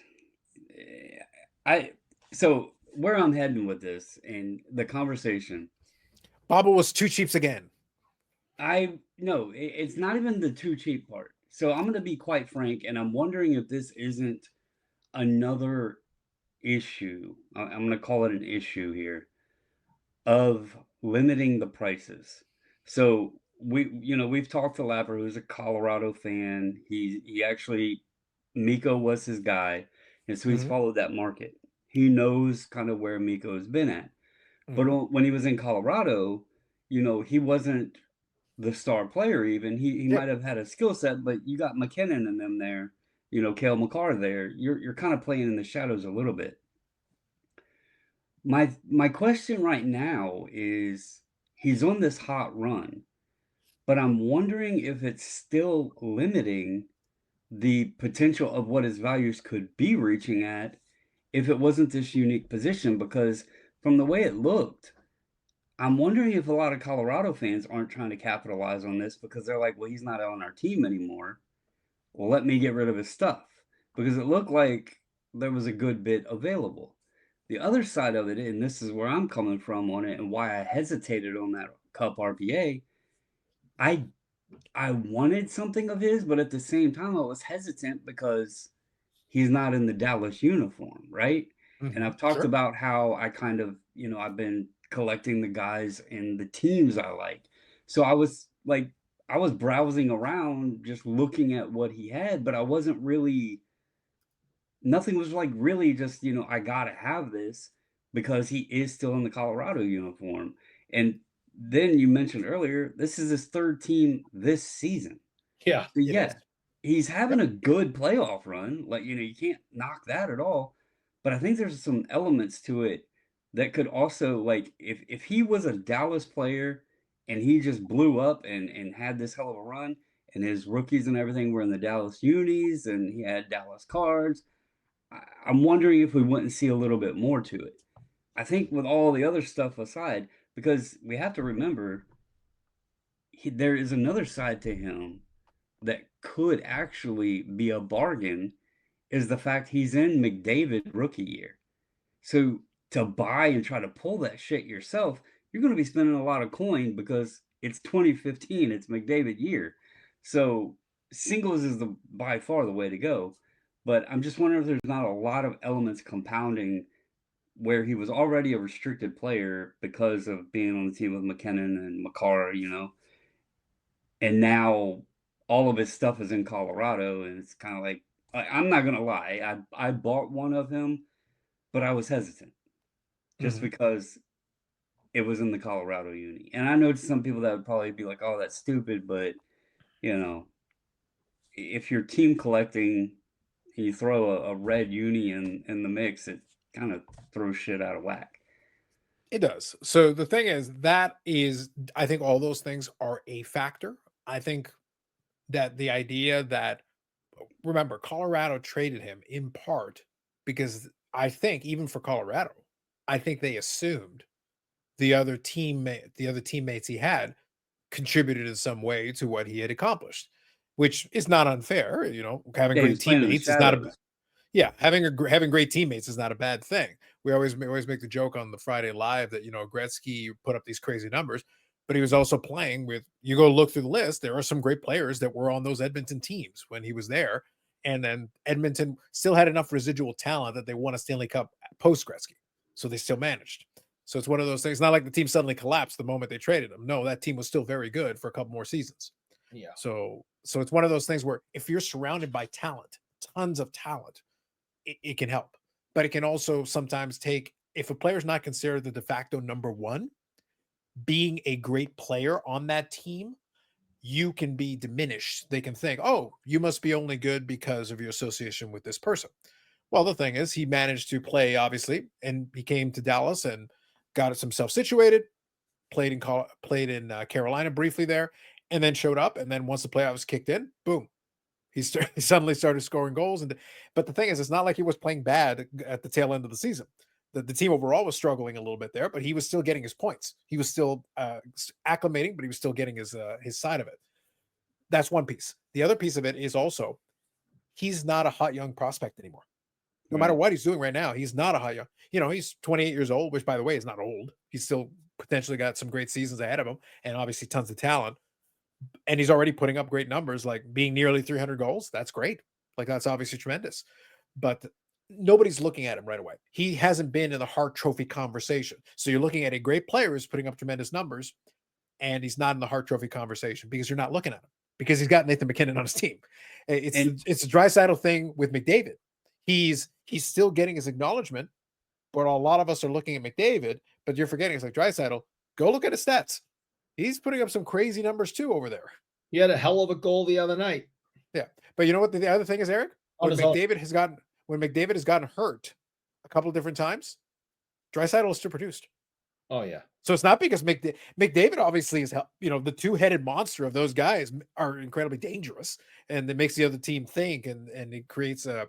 S2: So where I'm heading with this and the conversation.
S1: Bobble was too cheap again.
S2: No, it's not even the too cheap part. So I'm going to be quite frank, and I'm wondering if this isn't another issue. I'm going to call it an issue here of limiting the prices. So we've talked to Lapper, who's a Colorado fan. He actually, Mikko was his guy, and so he's followed that market. He knows kind of where Mikko's been at. But when he was in Colorado, he wasn't the star player even. He might have had a skill set, but you got McKinnon and them there, Cale Makar there. You're kind of playing in the shadows a little bit. My question right now is he's on this hot run, but I'm wondering if it's still limiting the potential of what his values could be reaching at if it wasn't this unique position, because from the way it looked, I'm wondering if a lot of Colorado fans aren't trying to capitalize on this because they're like, well, he's not on our team anymore. Well, let me get rid of his stuff, because it looked like there was a good bit available. The other side of it, and this is where I'm coming from on it and why I hesitated on that Cup RPA, I wanted something of his, but at the same time, I was hesitant because he's not in the Dallas uniform, right? And I've talked about how I kind of, I've been collecting the guys and the teams I like. So I was like, I was browsing around just looking at what he had, but I wasn't really nothing was like really just, I gotta have this because he is still in the Colorado uniform. And then you mentioned earlier, this is his third team this season.
S3: Yeah.
S2: So
S1: It is.
S2: yeah, he's having
S1: Yep.
S2: a good playoff run. Like, you can't knock that at all. But I think there's some elements to it that could also like if he was a Dallas player and he just blew up and had this hell of a run and his rookies and everything were in the Dallas unis and he had Dallas cards, I'm wondering if we wouldn't see a little bit more to it. I think with all the other stuff aside, because we have to remember there is another side to him that could actually be a bargain is the fact he's in McDavid rookie year. So to buy and try to pull that shit yourself, you're going to be spending a lot of coin because it's 2015, it's McDavid year. So singles is the by far the way to go. But I'm just wondering if there's not a lot of elements compounding where he was already a restricted player because of being on the team with McKinnon and Makar, and now all of his stuff is in Colorado, and it's kind of like I'm not gonna lie, I bought one of him, but I was hesitant just
S1: Mhm.
S2: because it was in the Colorado uni, and I know some people that would probably be like, "Oh, that's stupid," but you know, if you're team collecting and you throw a red uni in the mix, it kind of throws shit out of whack.
S1: It does. So the thing is, I think all those things are a factor. I think that the idea that, remember, Colorado traded him in part because I think even for Colorado, I think they assumed the other teammates he had contributed in some way to what he had accomplished, which is not unfair. Having
S2: Yeah, he
S1: great
S2: was playing in the
S1: teammates is not a
S2: shadows.
S1: yeah, having great teammates is not a bad thing. We always make the joke on the Friday Live that Gretzky put up these crazy numbers, but he was also playing with. You go look through the list. There are some great players that were on those Edmonton teams when he was there, and then Edmonton still had enough residual talent that they won a Stanley Cup post Gretzky, so they still managed. So it's one of those things. Not like the team suddenly collapsed the moment they traded him. No, that team was still very good for a couple more seasons.
S3: Yeah.
S1: So it's one of those things where if you're surrounded by talent, tons of talent, it can help. But it can also sometimes take, if a player's not considered the de facto number one, being a great player on that team, you can be diminished. They can think, oh, you must be only good because of your association with this person. Well, the thing is, he managed to play, obviously, and he came to Dallas and got himself situated, played in Carolina briefly there, and then showed up. And then once the playoffs kicked in, boom, he suddenly started scoring goals. But the thing is, it's not like he was playing bad at the tail end of the season. The team overall was struggling a little bit there, but he was still getting his points. He was still acclimating, but he was still getting his side of it. That's one piece. The other piece of it is also he's not a hot young prospect anymore. No matter
S2: Right.
S1: what he's doing right now, he's not a hot young. He's 28 years old, which by the way is not old. He's still potentially got some great seasons ahead of him, and obviously tons of talent, and he's already putting up great numbers, like being nearly 300 goals. That's great. Like that's obviously tremendous. But nobody's looking at him right away. He hasn't been in the Hart Trophy conversation. So you're looking at a great player who's putting up tremendous numbers, and he's not in the Hart Trophy conversation because you're not looking at him because he's got Nathan McKinnon on his team. It's
S2: And
S1: it's a Draisaitl thing with McDavid. He's still getting his acknowledgement, but a lot of us are looking at McDavid, but you're forgetting it's like Draisaitl. Go look at his stats. He's putting up some crazy numbers too over there.
S3: He had a hell of a goal the other night
S1: Yeah. But you know what the other thing is, Eric?
S3: on his own.
S1: When McDavid has gotten hurt a couple of different times, Draisaitl is still produced.
S3: Oh yeah.
S1: So it's not because McDavid obviously is, the two-headed monster of those guys are incredibly dangerous, and it makes the other team think, and it creates a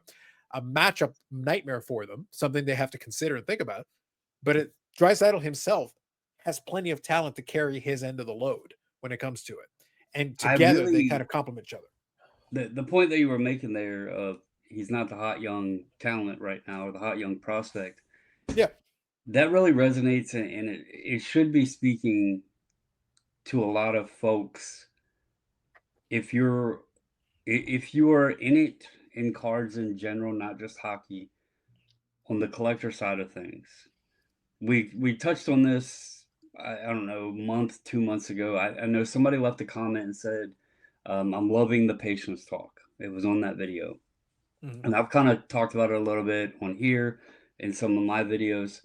S1: matchup nightmare for them, something they have to consider and think about. But Draisaitl himself has plenty of talent to carry his end of the load when it comes to it, and
S2: I
S1: together they kind
S2: really
S1: of complement each other.
S2: the point that you were making there of he's not the hot young talent right now or the hot young prospect,
S1: Yeah.
S2: that really resonates and it should be speaking to a lot of folks if you are in it in cards in general, not just hockey, on the collector side of things. We touched on this I don't know, month, 2 months ago. I know somebody left a comment and said, I'm loving the patience talk. It was on that video.
S1: Mhm.
S2: And I've kind of talked about it a little bit on here in some of my videos.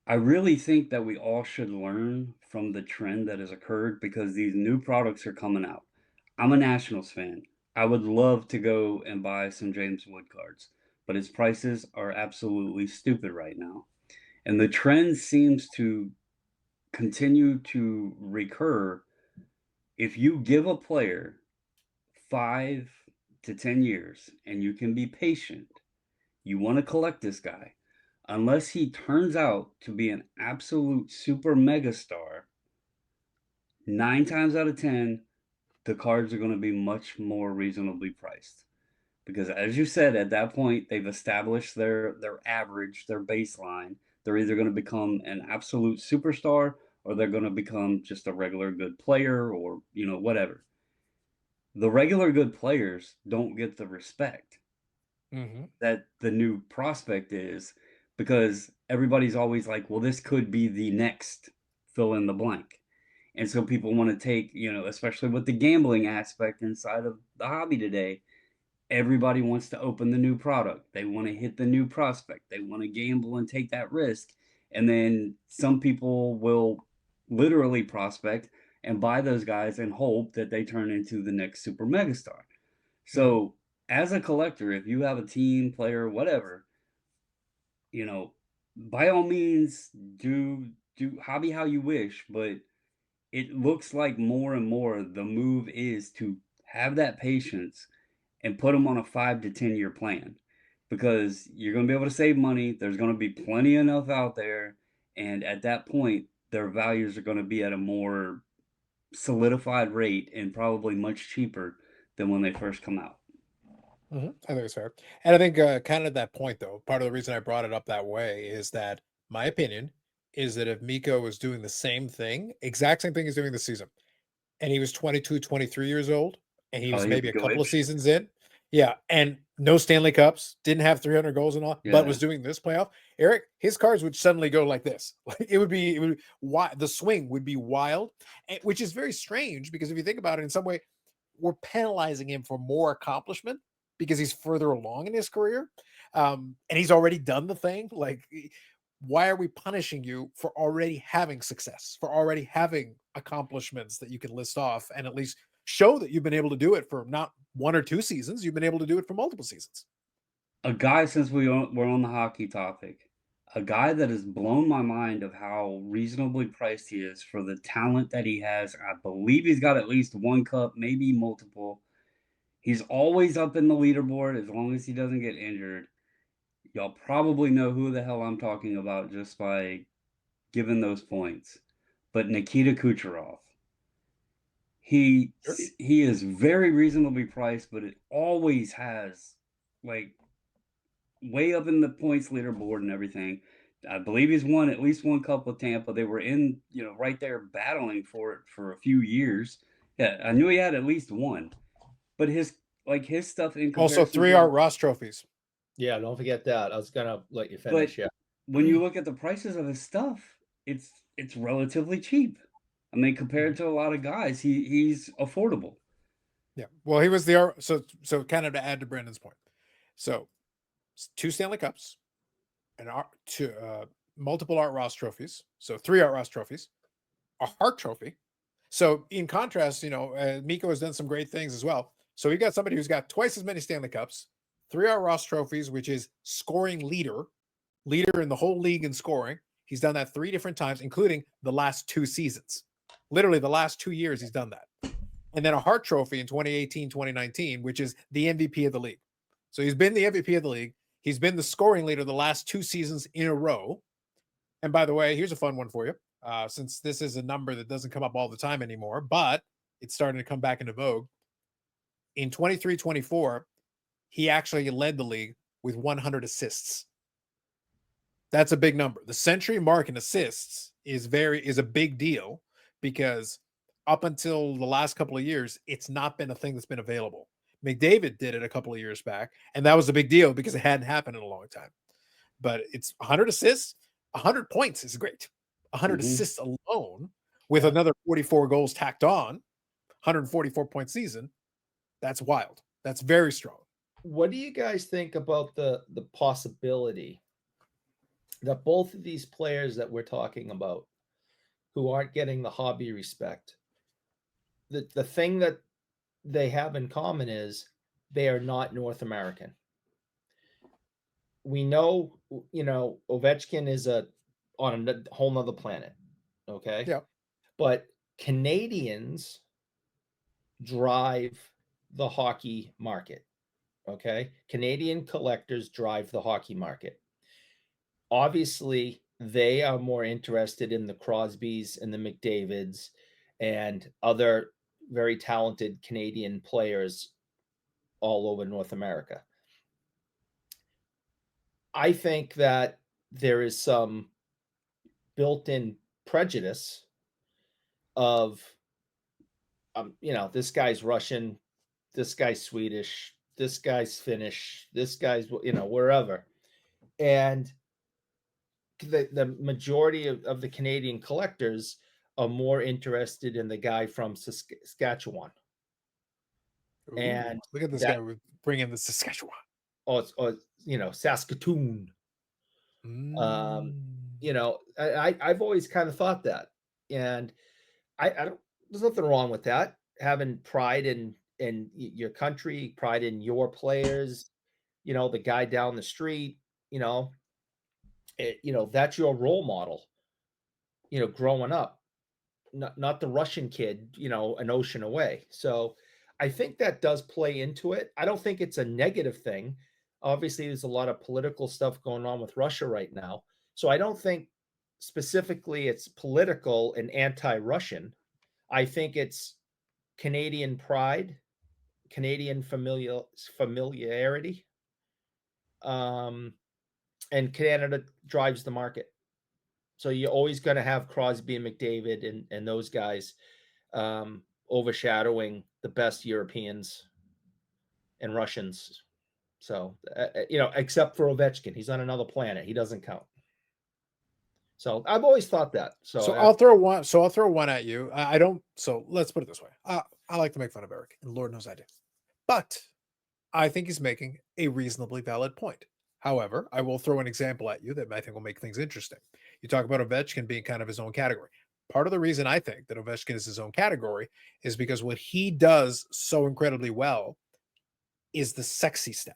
S2: I really think that we all should learn from the trend that has occurred because these new products are coming out. I'm a Nationals fan. I would love to go and buy some James Wood cards, but his prices are absolutely stupid right now. And the trend seems to continue to recur. If you give a player 5 to 10 years and you can be patient, you want to collect this guy. Unless he turns out to be an absolute super mega star, 9 times out of 10, the cards are going to be much more reasonably priced. Because as you said, at that point, they've established their average, their baseline. They're either going to become an absolute superstar or they're going to become just a regular good player or, whatever. The regular good players don't get the respect
S1: Mhm.
S2: that the new prospect is because everybody's always like, well, this could be the next fill in the blank. And so people want to take, especially with the gambling aspect inside of the hobby today, everybody wants to open the new product. They want to hit the new prospect. They want to gamble and take that risk. And then some people will literally prospect and buy those guys and hope that they turn into the next super megastar. So, as a collector, if you have a team, player, whatever, you know, by all means do hobby how you wish, but it looks like more and more the move is to have that patience and put them on a 5 to 10 year plan because you're going to be able to save money. There's going to be plenty enough out there. And at that point, their values are going to be at a more solidified rate and probably much cheaper than when they first come out.
S1: I think it's fair. And I think kind of that point, though, part of the reason I brought it up that way is that my opinion is that if Mikko was doing the same thing, exact same thing he's doing this season, and he was 22, 23 years old, and he
S2: Oh,
S1: was
S2: he's
S1: maybe a couple of
S2: glitch.
S1: seasons in, yeah, and no Stanley Cups, didn't have 300 goals and all, but was
S2: Yeah.
S1: doing this playoff, Eric, his cards would suddenly go like this. Like it would, why the swing would be wild, which is very strange because if you think about it in some way, we're penalizing him for more accomplishment because he's further along in his career, and he's already done the thing. Like, why are we punishing you for already having success, for already having accomplishments that you can list off and at least show that you've been able to do it for not 1 or 2 seasons, you've been able to do it for multiple seasons.
S2: A guy, since we're on the hockey topic, a guy that has blown my mind of how reasonably priced he is for the talent that he has. I believe he's got at least one cup, maybe multiple. He's always up in the leaderboard as long as he doesn't get injured. Y'all probably know who the hell I'm talking about just by giving those points. But Nikita Kucherov. He
S1: Sure.
S2: he is very reasonably priced, but it always has like way up in the points leaderboard and everything. I believe he's won at least one cup with Tampa. They were in, right there battling for it for a few years. Yeah, I knew he had at least one, but his stuff in
S1: Also,
S2: comparison
S1: 3
S2: to,
S1: Art Ross trophies.
S3: Yeah, don't forget that. I was gonna let you
S2: but
S3: finish. Yeah.
S2: when you look at the prices of his stuff, it's relatively cheap. I mean, compared to a lot of guys, he's affordable.
S1: Yeah. Well, he was the so kind of to add to Brandon's point. So 2 Stanley Cups and multiple Art Ross trophies. So 3 Art Ross trophies, a Hart trophy. So in contrast, Mikko has done some great things as well. So we've got somebody who's got twice as many Stanley Cups, 3 Art Ross trophies, which is scoring leader in the whole league in scoring. He's done that 3 different times, including the last 2 seasons. Literally the last 2 years he's done that. And then a Hart trophy in 2018, 2019, which is the MVP of the league. So he's been the MVP of the league. He's been the scoring leader the last 2 seasons in a row. And by the way, here's a fun one for you. Since this is a number that doesn't come up all the time anymore, but it's starting to come back into vogue. In 23-24, he actually led the league with 100 assists. That's a big number. The century mark in assists is a big deal because up until the last couple of years, it's not been a thing that's been available. McDavid did it a couple of years back, and that was a big deal because it hadn't happened in a long time. But it's 100 assists, 100 points is great. 100
S2: Mhm.
S1: assists alone, with
S3: Yeah.
S1: another 44 goals tacked on, 144-point season. That's wild. That's very strong.
S3: What do you guys think about the possibility that both of these players that we're talking about, who aren't getting the hobby respect, the thing that they have in common is they are not North American. We know, Ovechkin is on a whole nother planet. Okay.
S1: Yeah.
S3: But Canadians drive the hockey market. Okay. Canadian collectors drive the hockey market. Obviously, they are more interested in the Crosbys and the McDavids and other very talented Canadian players all over North America. I think that there is some built-in prejudice of, this guy's Russian, this guy's Swedish, this guy's Finnish, this guy's, wherever. And the majority of the Canadian collectors are more interested in the guy from Saskatchewan.
S1: Ooh,
S3: And
S1: look at this
S3: that,
S1: guy with bringing the Saskatchewan.
S3: Saskatoon.
S1: Mm.
S3: I've always kind of thought that, and I don't. There's nothing wrong with that. Having pride in your country, pride in your players. The guy down the street. That's your role model. Growing up, not the Russian kid. An ocean away. So I think that does play into it. I don't think it's a negative thing. Obviously, there's a lot of political stuff going on with Russia right now. So I don't think specifically it's political and anti-Russian. I think it's Canadian pride, Canadian familiarity, and Canada drives the market. So you're always going to have Crosby and McDavid and those guys overshadowing the best Europeans and Russians. So, except for Ovechkin, he's on another planet. He doesn't count. So I've always thought that.
S1: So I'll throw one. So I'll throw one at you. I don't. So let's put it this way. I like to make fun of Eric, and Lord knows I do. But I think he's making a reasonably valid point. However, I will throw an example at you that I think will make things interesting. You talk about Ovechkin being kind of his own category. Part of the reason I think that Ovechkin is his own category is because what he does so incredibly well is the sexy stat.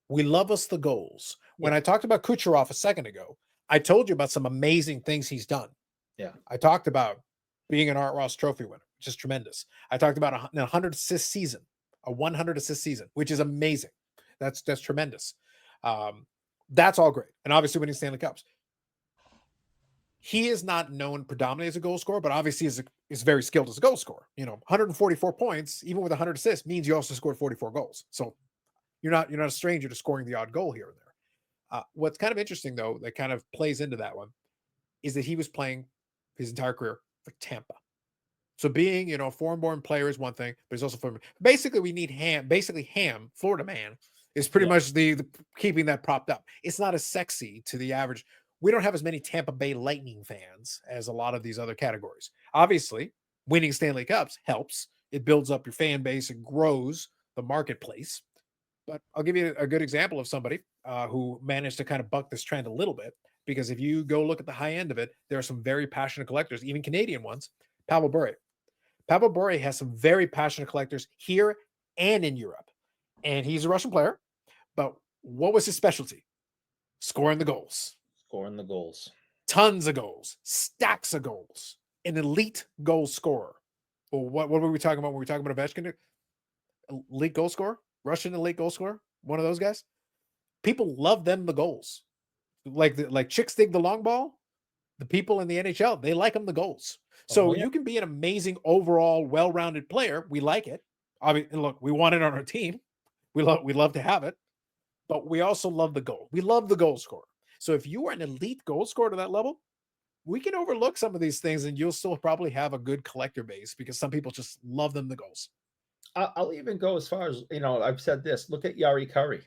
S1: We love us the goals. When I talked about Kucherov a second ago, I told you about some amazing things he's done.
S3: Yeah.
S1: I talked about being an Art Ross Trophy winner, which is tremendous. I talked about a 100 assist season, a 100 assist season, which is amazing. That's tremendous. That's all great. And obviously winning Stanley Cups. He is not known predominantly as a goal scorer, but obviously is very skilled as a goal scorer. 144 points, even with 100 assists, means you also scored 44 goals. So you're not a stranger to scoring the odd goal here and there. What's kind of interesting, though, that kind of plays into that one, is that he was playing his entire career for Tampa. So being, a foreign-born player is one thing, but he's also foreign. Basically, we need Ham. Basically, Ham, Florida man, is pretty much the keeping that propped up. It's not as sexy to the average. We don't have as many Tampa Bay Lightning fans as a lot of these other categories. Obviously, winning Stanley Cups helps. It builds up your fan base. It grows the marketplace. But I'll give you a good example of somebody who managed to kind of buck this trend a little bit, because if you go look at the high end of it, there are some very passionate collectors, even Canadian ones. Pavel Bure. Pavel Bure has some very passionate collectors here and in Europe. And he's a Russian player. But what was his specialty? Scoring the goals.
S3: Scoring the goals.
S1: Tons of goals. Stacks of goals. An elite goal scorer. Well, what were we talking about when we were talking about Ovechkin? Elite goal scorer? Russian elite goal scorer? One of those guys? People love them the goals. Like chicks dig the long ball. The people in the NHL, they like them the goals. So you can be an amazing overall well-rounded player. We like it. I mean, look, we want it on our team. We love to have it. But we also love the goal. We love the goal scorer. So if you are an elite goal scorer to that level, we can overlook some of these things and you'll still probably have a good collector base, because some people just love them the goals.
S3: I'll even go as far as, I've said this. Look at Yari Curry.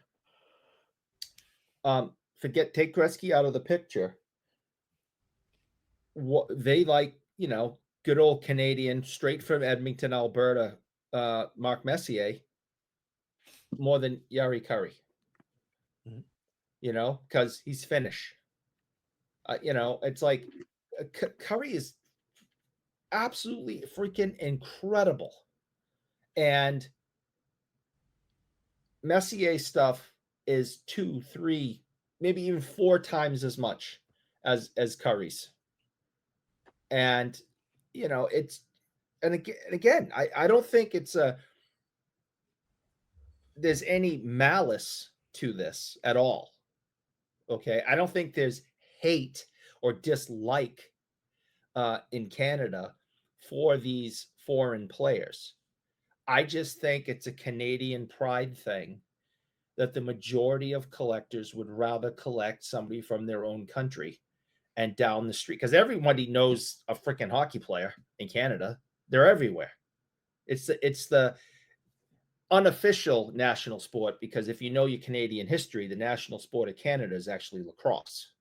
S3: Take Gretzky out of the picture. they like, good old Canadian, straight from Edmonton, Alberta, Mark Messier, more than Yari Curry.
S1: Mhm.
S3: Because he's Finnish. It's like Curry is absolutely freaking incredible. And Messier stuff is 2, 3, maybe even 4 times as much as Curry's. And it's, and again, I don't think there's any malice to this at all. Okay, I don't think there's hate or dislike in Canada for these foreign players. I just think it's a Canadian pride thing that the majority of collectors would rather collect somebody from their own country and down the street, because everybody knows a freaking hockey player in Canada. They're everywhere. It's the unofficial national sport, because if you know your Canadian history, the national sport of Canada is actually lacrosse.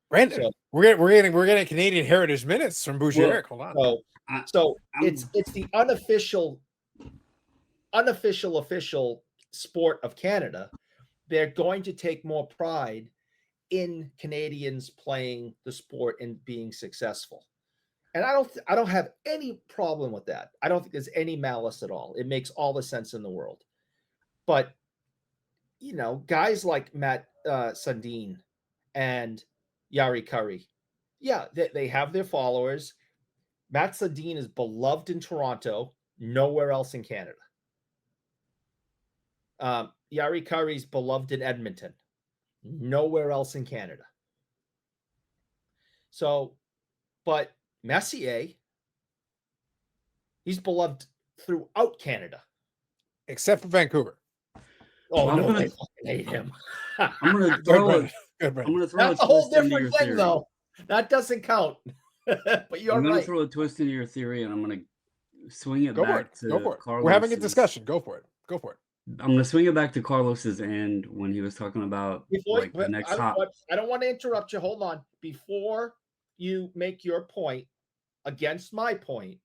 S1: Brandon,
S3: So,
S1: we're getting Canadian Heritage Minutes from Boucher. Hold on.
S3: So it's the unofficial official sport of Canada. They're going to take more pride in Canadians playing the sport and being successful. And I don't have any problem with that. I don't think there's any malice at all. It makes all the sense in the world. But guys like Matt Sundin and Yari Curry, yeah, they have their followers. Matt Sundin is beloved in Toronto, nowhere else in Canada. Yari Curry's beloved in Edmonton, nowhere else in Canada. So, but Messier, he's beloved throughout Canada,
S1: except for Vancouver.
S3: Oh,
S2: I'm
S3: no,
S2: gonna-
S3: I fucking hate him.
S2: I'm gonna throw
S1: Good, Brandon.
S3: That's a whole different thing, though. That doesn't count. But you're
S2: I'm gonna
S3: right.
S2: throw a twist into your theory, and I'm gonna swing it
S1: Go for
S2: back
S1: it.
S2: to
S1: Go for it.
S2: Carlos's.
S1: We're having a discussion. Go for it. Go for it.
S2: I'm gonna swing it back to Carlos's end when he was talking about the next top.
S3: I don't want to interrupt you. Hold on. Before you make your point against my point,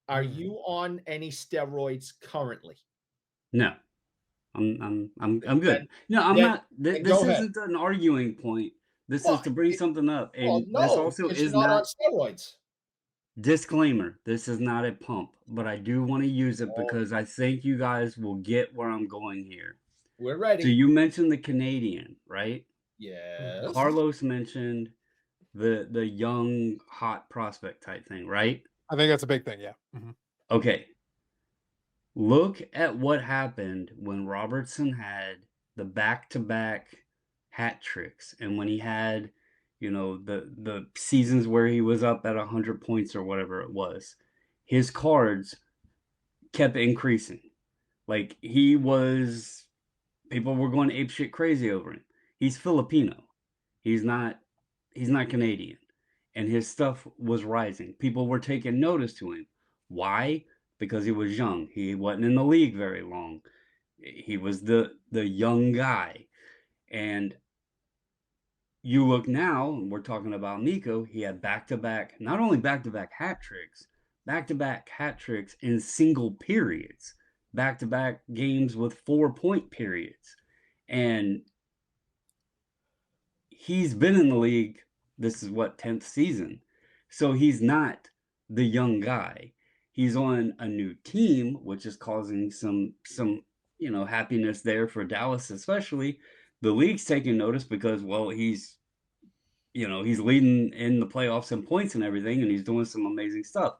S3: are you on any steroids currently?
S2: No, I'm good. No, I'm not. This isn't an arguing point. This is to bring something up, and this also is
S3: not on steroids.
S2: Disclaimer: this is not a pump, but I do want to use it because I think you guys will get where I'm going here.
S3: We're ready.
S2: So you mentioned the Canadian, right?
S3: Yes.
S2: Carlos mentioned the young hot prospect type thing, right?
S1: I think that's a big thing. Yeah. Mm-hmm.
S2: Okay. Look at what happened when Robertson had the back-to-back hat tricks, and when he had, the seasons where he was up at 100 points or whatever it was. His cards kept increasing. Like, people were going apeshit crazy over him. He's Filipino. He's not Canadian. And his stuff was rising. People were taking notice to him. Why? Because he was young. He wasn't in the league very long. He was the young guy. And you look now, and we're talking about Mikko, he had not only back-to-back hat tricks in single periods, back-to-back games with 4-point periods. And he's been in the league, this is 10th season. So he's not the young guy. He's on a new team, which is causing some happiness there for Dallas, especially. The league's taking notice because, he's leading in the playoffs in points and everything, and he's doing some amazing stuff.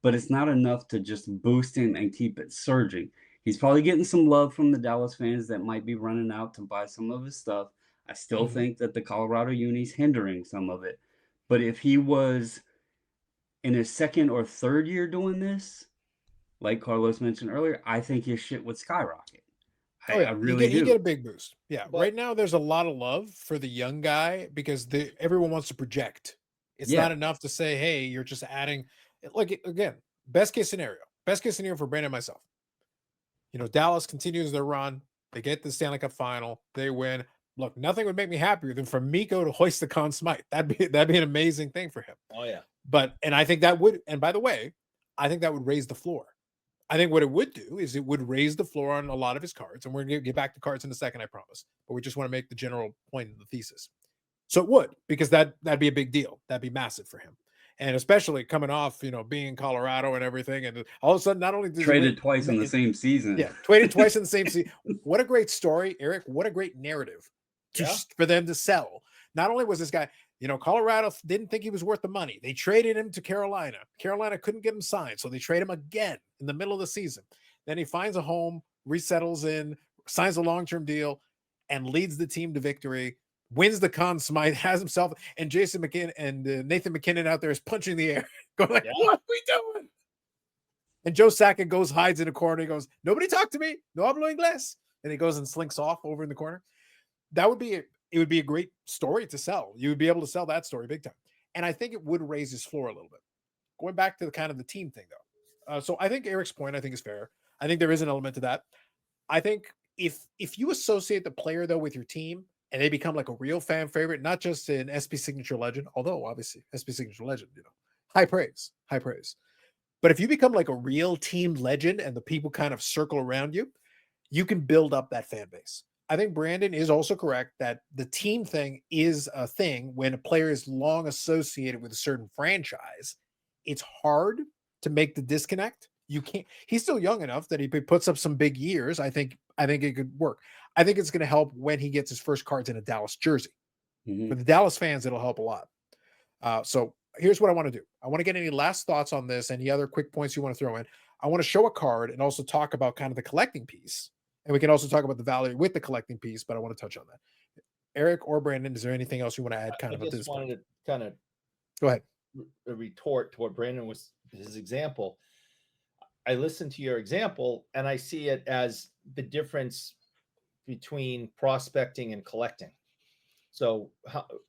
S2: But it's not enough to just boost him and keep it surging. He's probably getting some love from the Dallas fans that might be running out to buy some of his stuff. I still think that the Colorado Uni's hindering some of it. But if he was in his second or third year doing this, like Carlos mentioned earlier, I think his shit would skyrocket. I really do.
S1: You get a big boost. Yeah. But right now, there's a lot of love for the young guy because everyone wants to project. It's not enough to say, hey, you're just adding. Like, again, best case scenario for Brandon and myself. Dallas continues their run. They get the Stanley Cup final. They win. Look, nothing would make me happier than for Mikko to hoist the Conn Smythe. That'd be an amazing thing for him.
S3: Oh yeah.
S1: And I think that would, and by the way, I think that would raise the floor. I think what it would do is it would raise the floor on a lot of his cards. And we're going to get back to cards in a second, I promise. But we just want to make the general point of the thesis. So it would, because that'd be a big deal. That'd be massive for him. And especially coming off, being in Colorado and everything. And all of a sudden, not only does
S2: traded twice in the same season.
S1: Yeah, traded twice in the same season. What a great story, Eric. What a great narrative for them to sell. Not only was this guy, Colorado didn't think he was worth the money. They traded him to Carolina. Carolina couldn't get him signed, so they trade him again in the middle of the season. Then he finds a home, resettles in, signs a long-term deal, and leads the team to victory. Wins the Conn Smythe, has himself, and Jason McKinnon and Nathan McKinnon out there is punching the air, going like, "What are we doing?" And Joe Sakic goes, hides in a corner. He goes, "Nobody talk to me. No hablo inglés." And he goes and slinks off over in the corner. It would be a great story to sell. You would be able to sell that story big time. And I think it would raise his floor a little bit. Going back to the kind of the team thing, though. So I think Eric's point, I think, is fair. I think there is an element to that. I think if you associate the player, though, with your team and they become like a real fan favorite, not just an SP Signature Legend, although obviously SP Signature Legend, high praise. But if you become like a real team legend and the people kind of circle around you, you can build up that fan base. I think Brandon is also correct that the team thing is a thing when a player is long associated with a certain franchise. It's hard to make the disconnect. You can't. He's still young enough that he puts up some big years. I think it could work. I think it's going to help when he gets his first cards in a Dallas jersey.
S2: Mm-hmm.
S1: For the Dallas fans, it'll help a lot. So here's what I want to do. I want to get any last thoughts on this, any other quick points you want to throw in. I want to show a card and also talk about kind of the collecting piece. And we can also talk about the value with the collecting piece, but I want to touch on that. Eric or Brandon, is there anything else you want to add
S3: I just wanted to kind of
S1: go ahead.
S3: Retort to what Brandon was his example. I listened to your example and I see it as the difference between prospecting and collecting. So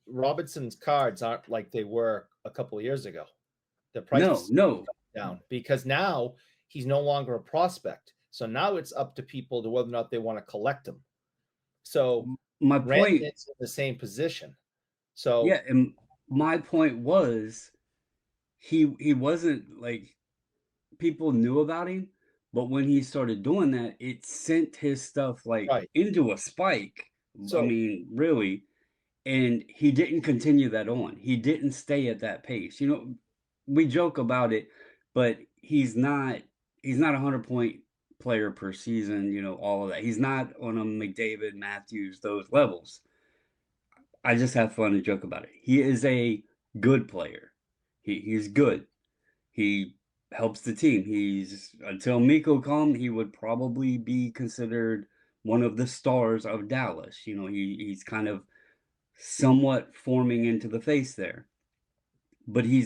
S3: Robinson's cards aren't like they were a couple of years ago. The price
S2: no
S3: down because now he's no longer a prospect. So now it's up to people to whether or not they want to collect them. So
S2: my point
S3: is in the same position. So
S2: yeah, and my point was he wasn't like people knew about him, but when he started doing that, it sent his stuff like into a spike. So, I mean, really, and he didn't continue that on. He didn't stay at that pace. We joke about it, but he's not a 100-point player per season, all of that. He's not on a McDavid, Matthews, those levels. I just have fun and joke about it. He is a good player. He's good. He helps the team. Until Mikko come, he would probably be considered one of the stars of Dallas. He's kind of somewhat forming into the face there. But he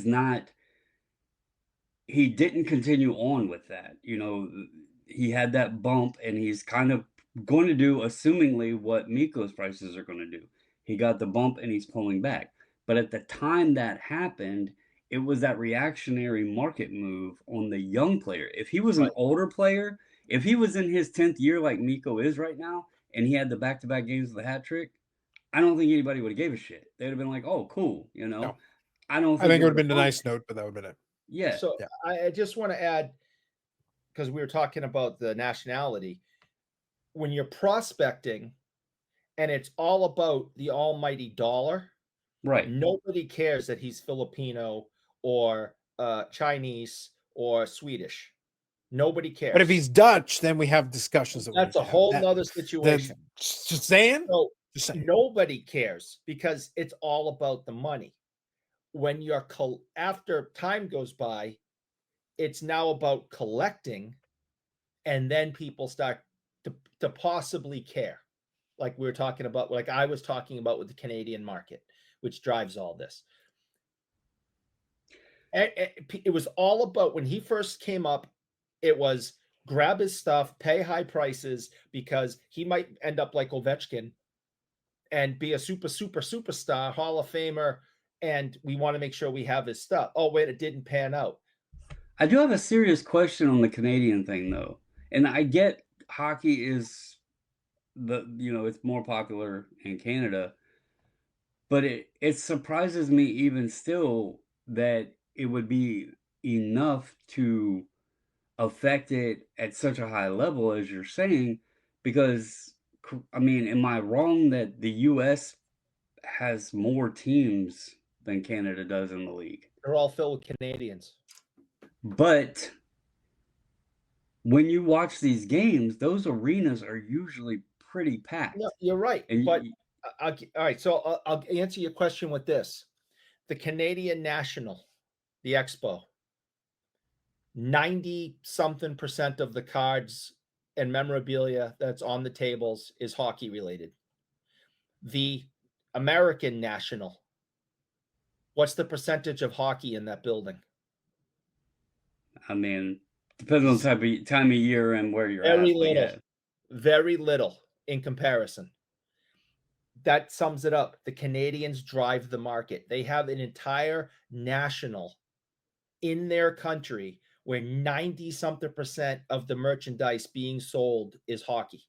S2: didn't continue on with that. He had that bump and he's kind of going to do assumingly what Mikko's prices are going to do. He got the bump and he's pulling back. But at the time that happened, it was that reactionary market move on the young player. If he was an older player, if he was in his 10th year like Mikko is right now, and he had the back-to-back games with the hat trick, I don't think anybody would have gave a shit. They'd have been like, "Oh, cool,"
S1: No.
S2: I don't.
S1: I think it would have been a nice note, but that would have been it.
S2: Yeah.
S3: So I just want to add, because we were talking about the nationality, when you're prospecting, and it's all about the almighty dollar,
S2: right?
S3: Nobody cares that he's Filipino or Chinese or Swedish. Nobody cares.
S1: But if he's Dutch, then we have discussions.
S3: That's a whole nother situation.
S1: Just saying.
S3: So nobody cares because it's all about the money. When you're after time goes by, it's now about collecting, and then people start to possibly care, like we were talking about, like I was talking about with the Canadian market, which drives all this. It was all about when he first came up. It was grab his stuff, pay high prices because he might end up like Ovechkin and be a superstar, Hall of Famer, and we want to make sure we have his stuff. Oh, wait, it didn't pan out.
S2: I do have a serious question on the Canadian thing, though. And I get hockey is it's more popular in Canada, but it surprises me even still that it would be enough to affect it at such a high level as you're saying, because I mean, am I wrong that the US has more teams than Canada does in the league?
S3: They're all filled with Canadians.
S2: But when you watch these games, those arenas are usually pretty packed.
S3: No, you're right.
S2: And
S3: But all right, so I'll answer your question with this: the Canadian National, the Expo, 90-something% of the cards and memorabilia that's on the tables is hockey related. The American National, what's the percentage of hockey in that building?
S2: I mean, depends on the time of year and where you're
S3: Very
S2: at.
S3: little.
S2: Yeah.
S3: Very little in comparison. That sums it up. The Canadians drive the market. They have an entire national in their country where 90-something% of the merchandise being sold is hockey.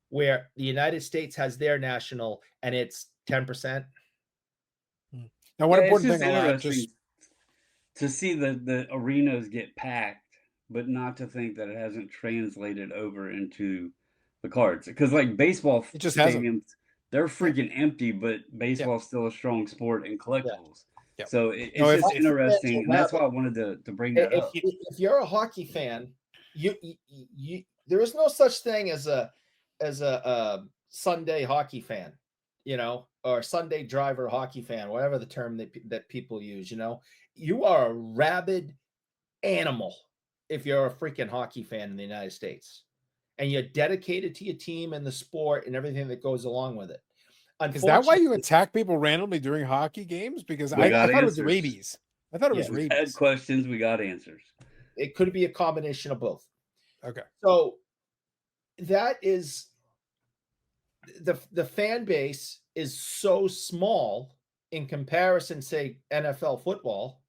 S3: Where the United States has their national and it's 10%.
S1: Now, one
S2: Yeah, it's
S1: important
S2: just
S1: thing I'll add,
S2: interesting to see the arenas get packed, but not to think that it hasn't translated over into the cards. Because like baseball
S1: It just hasn't.
S2: stadiums, they're freaking empty, but baseball's still a strong sport in collectibles.
S1: Yeah.
S2: So it's
S1: No,
S2: just
S1: if-
S2: interesting, and that's why I wanted to bring that up.
S3: If you're a hockey fan, you there is no such thing as a Sunday hockey fan, you know, or Sunday driver hockey fan, whatever the term that people use. You know, you are a rabid animal if you're a freaking hockey fan in the United States, and you're dedicated to your team and the sport and everything that goes along with it.
S1: Is that why you attack people randomly during hockey games? Because I
S2: got
S1: thought it was
S2: answers.
S1: rabies. I thought it was
S2: We had
S1: rabies.
S2: questions, we got answers.
S3: It could be a combination of both.
S1: Okay.
S3: So that is the fan base is so small in comparison, say, NFL football,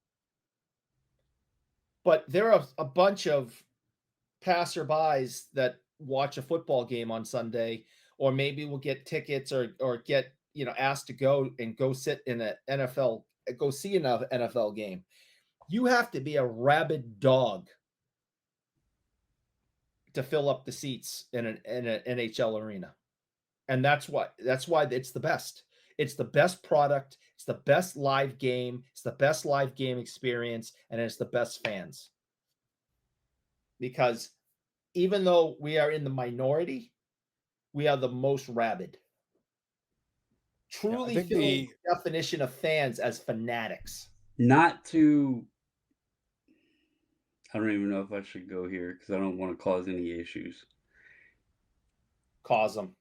S3: but there are a bunch of passerbys that watch a football game on Sunday, or maybe will get tickets or get, you know, asked to go sit in an NFL, go see an NFL game. You have to be a rabid dog to fill up the seats in an NHL arena. And that's why it's the best. It's the best product, it's the best live game, it's the best live game experience, and it's the best fans. Because even though we are in the minority, we are the most rabid. Truly feel the definition of fans as fanatics.
S2: Not to, I don't even know if I should go here because I don't want to cause any issues.
S3: Cause them.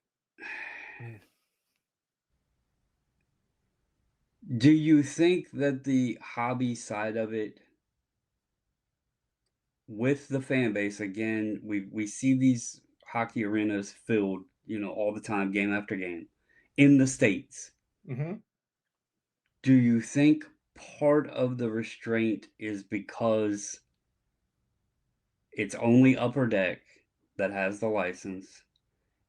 S2: Do you think that the hobby side of it, with the fan base, again, we see these hockey arenas filled, you know, all the time, game after game, in the States.
S3: Mm-hmm.
S2: Do you think part of the restraint is because it's only Upper Deck that has the license?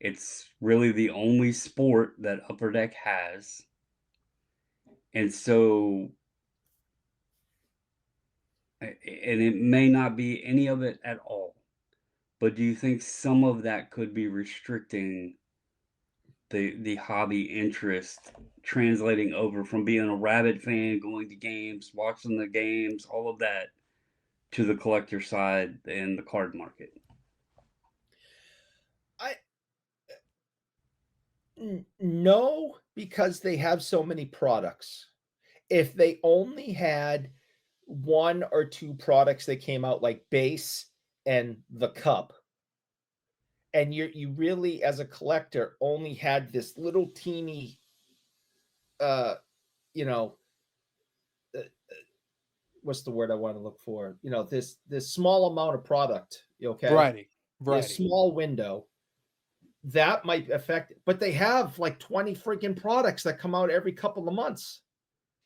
S2: It's really the only sport that Upper Deck has. And so, and it may not be any of it at all, but do you think some of that could be restricting the hobby interest, translating over from being a rabid fan, going to games, watching the games, all of that, to the collector side and the card market?
S3: No, because they have so many products. If they only had one or two products that came out, like base and the cup, and you really, as a collector, only had this little teeny you know, what's the word I want to look for? You know, this small amount of product, okay?
S1: Variety.
S3: A small window. That might affect it, but they have like 20 freaking products that come out every couple of months.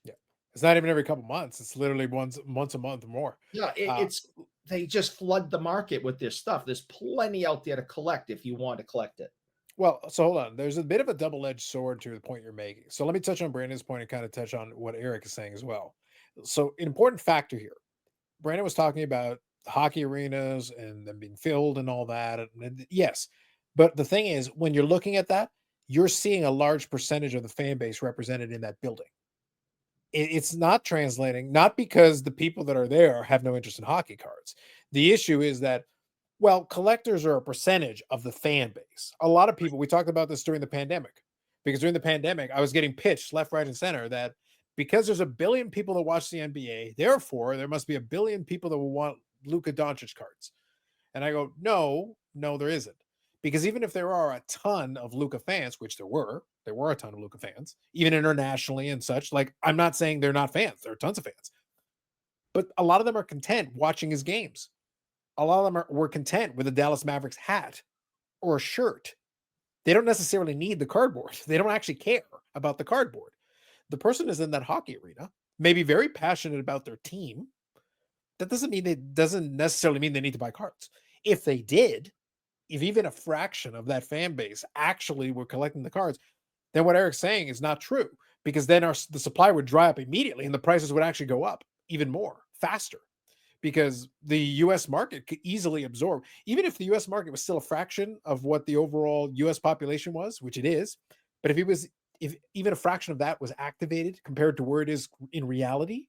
S1: Yeah, it's not even every couple of months. It's literally once a month or more.
S3: Yeah, it's they just flood the market with this stuff. There's plenty out there to collect if you want to collect it.
S1: Well, so hold on. There's a bit of a double-edged sword to the point you're making. So let me touch on Brandon's point and kind of touch on what Eric is saying as well. So, an important factor here. Brandon was talking about hockey arenas and them being filled and all that. And yes, but the thing is, when you're looking at that, you're seeing a large percentage of the fan base represented in that building. It's not translating, not because the people that are there have no interest in hockey cards. The issue is that, well, collectors are a percentage of the fan base. A lot of people, we talked about this during the pandemic, because during the pandemic, I was getting pitched left, right, and center that because there's a billion people that watch the NBA, therefore there must be a billion people that will want Luka Doncic cards. And I go, no, there isn't. Because even if there are a ton of Luka fans, which there were a ton of Luka fans, even internationally and such, like, I'm not saying they're not fans, there are tons of fans, but a lot of them are content watching his games. A lot of them were content with a Dallas Mavericks hat or a shirt. They don't necessarily need the cardboard. They don't actually care about the cardboard. The person is in that hockey arena, maybe very passionate about their team. That doesn't necessarily mean they need to buy cards. If they did, if even a fraction of that fan base actually were collecting the cards, then what Eric's saying is not true, because then the supply would dry up immediately and the prices would actually go up even more faster, because the US market could easily absorb, even if the US market was still a fraction of what the overall US population was, which it is. But if even a fraction of that was activated compared to where it is in reality,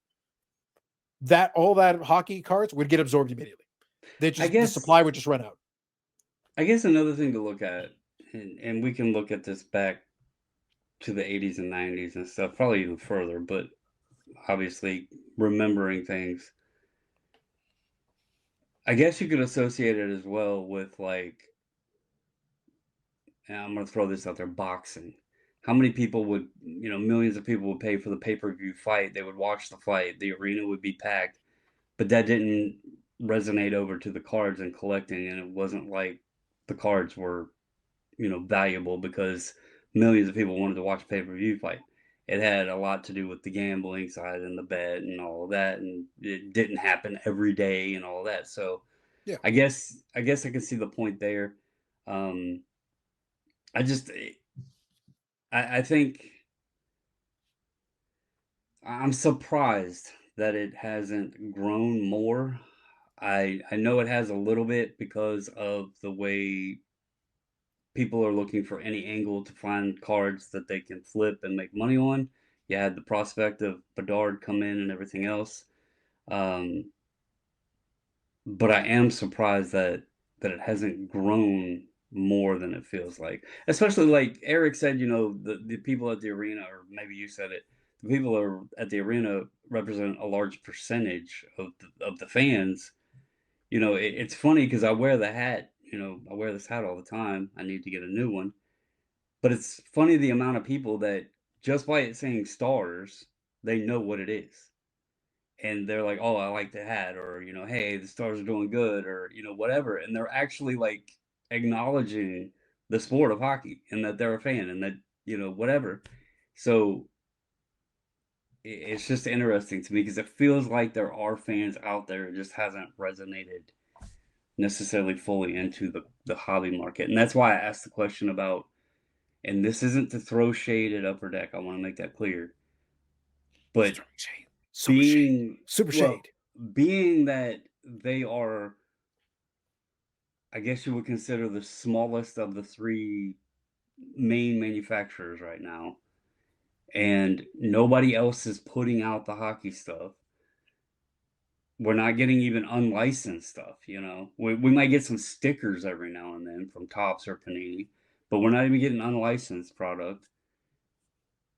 S1: that all that hockey cards would get absorbed immediately. The supply would just run out.
S2: I guess another thing to look at, and we can look at this back to the 80s and 90s and stuff, probably even further, but obviously remembering things. I guess you could associate it as well with, like, and I'm going to throw this out there, boxing. How many people would, millions of people would pay for the pay-per-view fight. They would watch the fight. The arena would be packed, but that didn't resonate over to the cards and collecting. And it wasn't like the cards were, valuable because millions of people wanted to watch a pay-per-view fight. It had a lot to do with the gambling side and the bet and all of that. And it didn't happen every day and all of that. So
S1: Yeah.
S2: I guess I can see the point there. I just, I think I'm surprised that it hasn't grown more. I know it has a little bit because of the way people are looking for any angle to find cards that they can flip and make money on. You had the prospect of Bedard come in and everything else. But I am surprised that it hasn't grown more than it feels like. Especially like Eric said, the people at the arena, or maybe you said it, the people are at the arena represent a large percentage of the fans. It's funny because I wear the hat, I wear this hat all the time. I need to get a new one. But it's funny the amount of people that just by it saying stars, they know what it is. And they're like, "Oh, I like the hat," or, "Hey, the Stars are doing good," or, whatever. And they're actually like acknowledging the sport of hockey and that they're a fan and that, whatever. So it's just interesting to me because it feels like there are fans out there. It just hasn't resonated necessarily fully into the hobby market. And that's why I asked the question about, and this isn't to throw shade at Upper Deck. I want to make that clear. But
S1: Super shade.
S2: Being that they are, I guess you would consider the smallest of the three main manufacturers right now, and nobody else is putting out the hockey stuff. We're not getting even unlicensed stuff, We might get some stickers every now and then from Topps or Panini, but we're not even getting unlicensed product.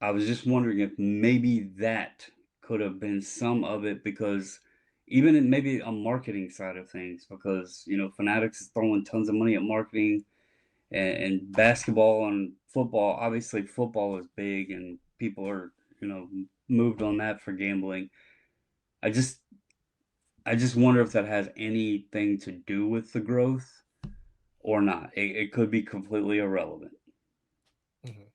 S2: I was just wondering if maybe that could have been some of it, because even in maybe a marketing side of things, because Fanatics is throwing tons of money at marketing, and basketball and football. Obviously, football is big, and people are moved on that for gambling. I just wonder if that has anything to do with the growth or not. It could be completely irrelevant.
S1: Mhm.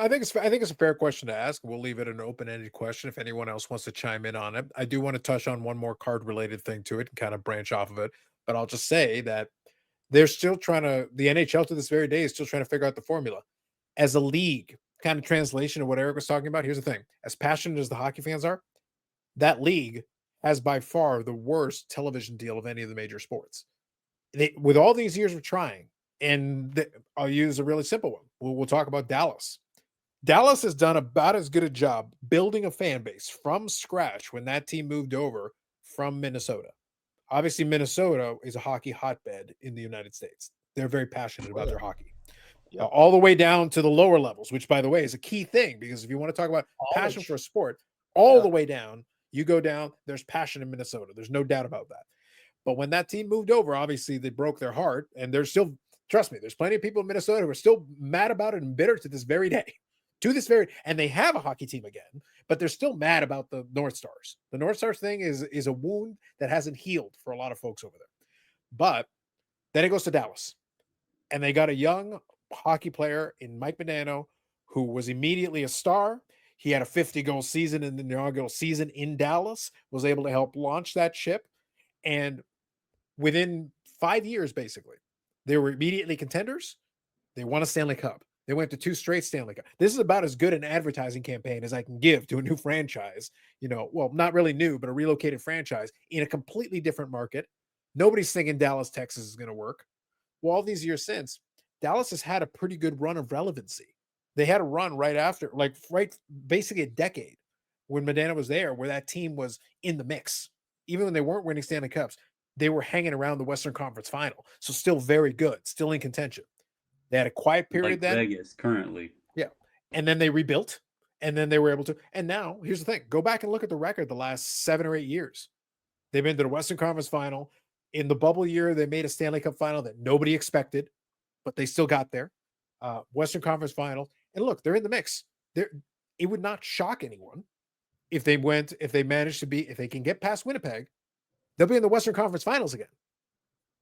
S1: I think it's a fair question to ask. We'll leave it an open-ended question if anyone else wants to chime in on it. I do want to touch on one more card-related thing to it and kind of branch off of it, but I'll just say that they're still the NHL to this very day is still trying to figure out the formula. As a league, kind of translation of what Eric was talking about, here's the thing. As passionate as the hockey fans are, that league has by far the worst television deal of any of the major sports. With all these years of trying, and I'll use a really simple one. We'll talk about Dallas. Dallas has done about as good a job building a fan base from scratch when that team moved over from Minnesota. Obviously, Minnesota is a hockey hotbed in the United States. They're very passionate about their hockey.
S3: Yep.
S1: All the way down to the lower levels, which, by the way, is a key thing because if you want to talk about passion
S3: College.
S1: for a sport, all
S3: Yeah.
S1: the way down, you go down, there's passion in Minnesota. There's no doubt about that. But when that team moved over, obviously they broke their heart. And there's still, trust me, there's plenty of people in Minnesota who are still mad about it and bitter to this very day. To this very, and they have a hockey team again, but they're still mad about the North Stars. The North Stars thing is a wound that hasn't healed for a lot of folks over there. But then it goes to Dallas, and they got a young hockey player in Mike Modano who was immediately a star. He had a 50-goal season in the inaugural season in Dallas, was able to help launch that ship, and within 5 years, basically, they were immediately contenders. They won a Stanley Cup. They went to 2 straight Stanley Cup. This is about as good an advertising campaign as I can give to a new franchise. Well, not really new, but a relocated franchise in a completely different market. Nobody's thinking Dallas, Texas is going to work. Well, all these years since, Dallas has had a pretty good run of relevancy. They had a run right after, basically a decade when Modano was there, where that team was in the mix. Even when they weren't winning Stanley Cups, they were hanging around the Western Conference Final. So still very good, still in contention. They had a quiet period
S2: Like
S1: then.
S2: Vegas currently.
S1: Yeah. And then they rebuilt. And then they were able to. And now, here's the thing. Go back and look at the record the last 7 or 8 years. They've been to the Western Conference Final. In the bubble year, they made a Stanley Cup final that nobody expected, but they still got there. Western Conference Final. And look, they're in the mix. It would not shock anyone if they can get past Winnipeg, they'll be in the Western Conference Finals again.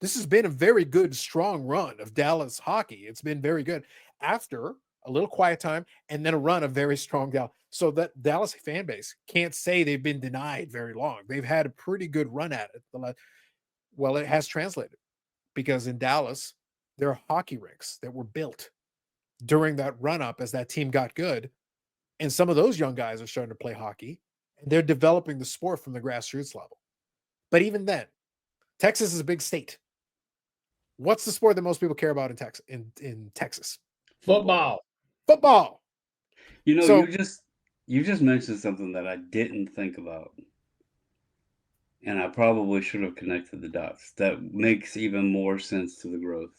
S1: This has been a very good, strong run of Dallas hockey. It's been very good after a little quiet time and then a run of very strong Dallas. So that Dallas fan base can't say they've been denied very long. They've had a pretty good run at it. Well, it has translated because in Dallas, there are hockey rinks that were built during that run up as that team got good. And some of those young guys are starting to play hockey and they're developing the sport from the grassroots level. But even then, Texas is a big state. What's the sport that most people care about in Texas?
S3: Football.
S1: Football.
S2: So, you just mentioned something that I didn't think about. And I probably should have connected the dots. That makes even more sense to the growth.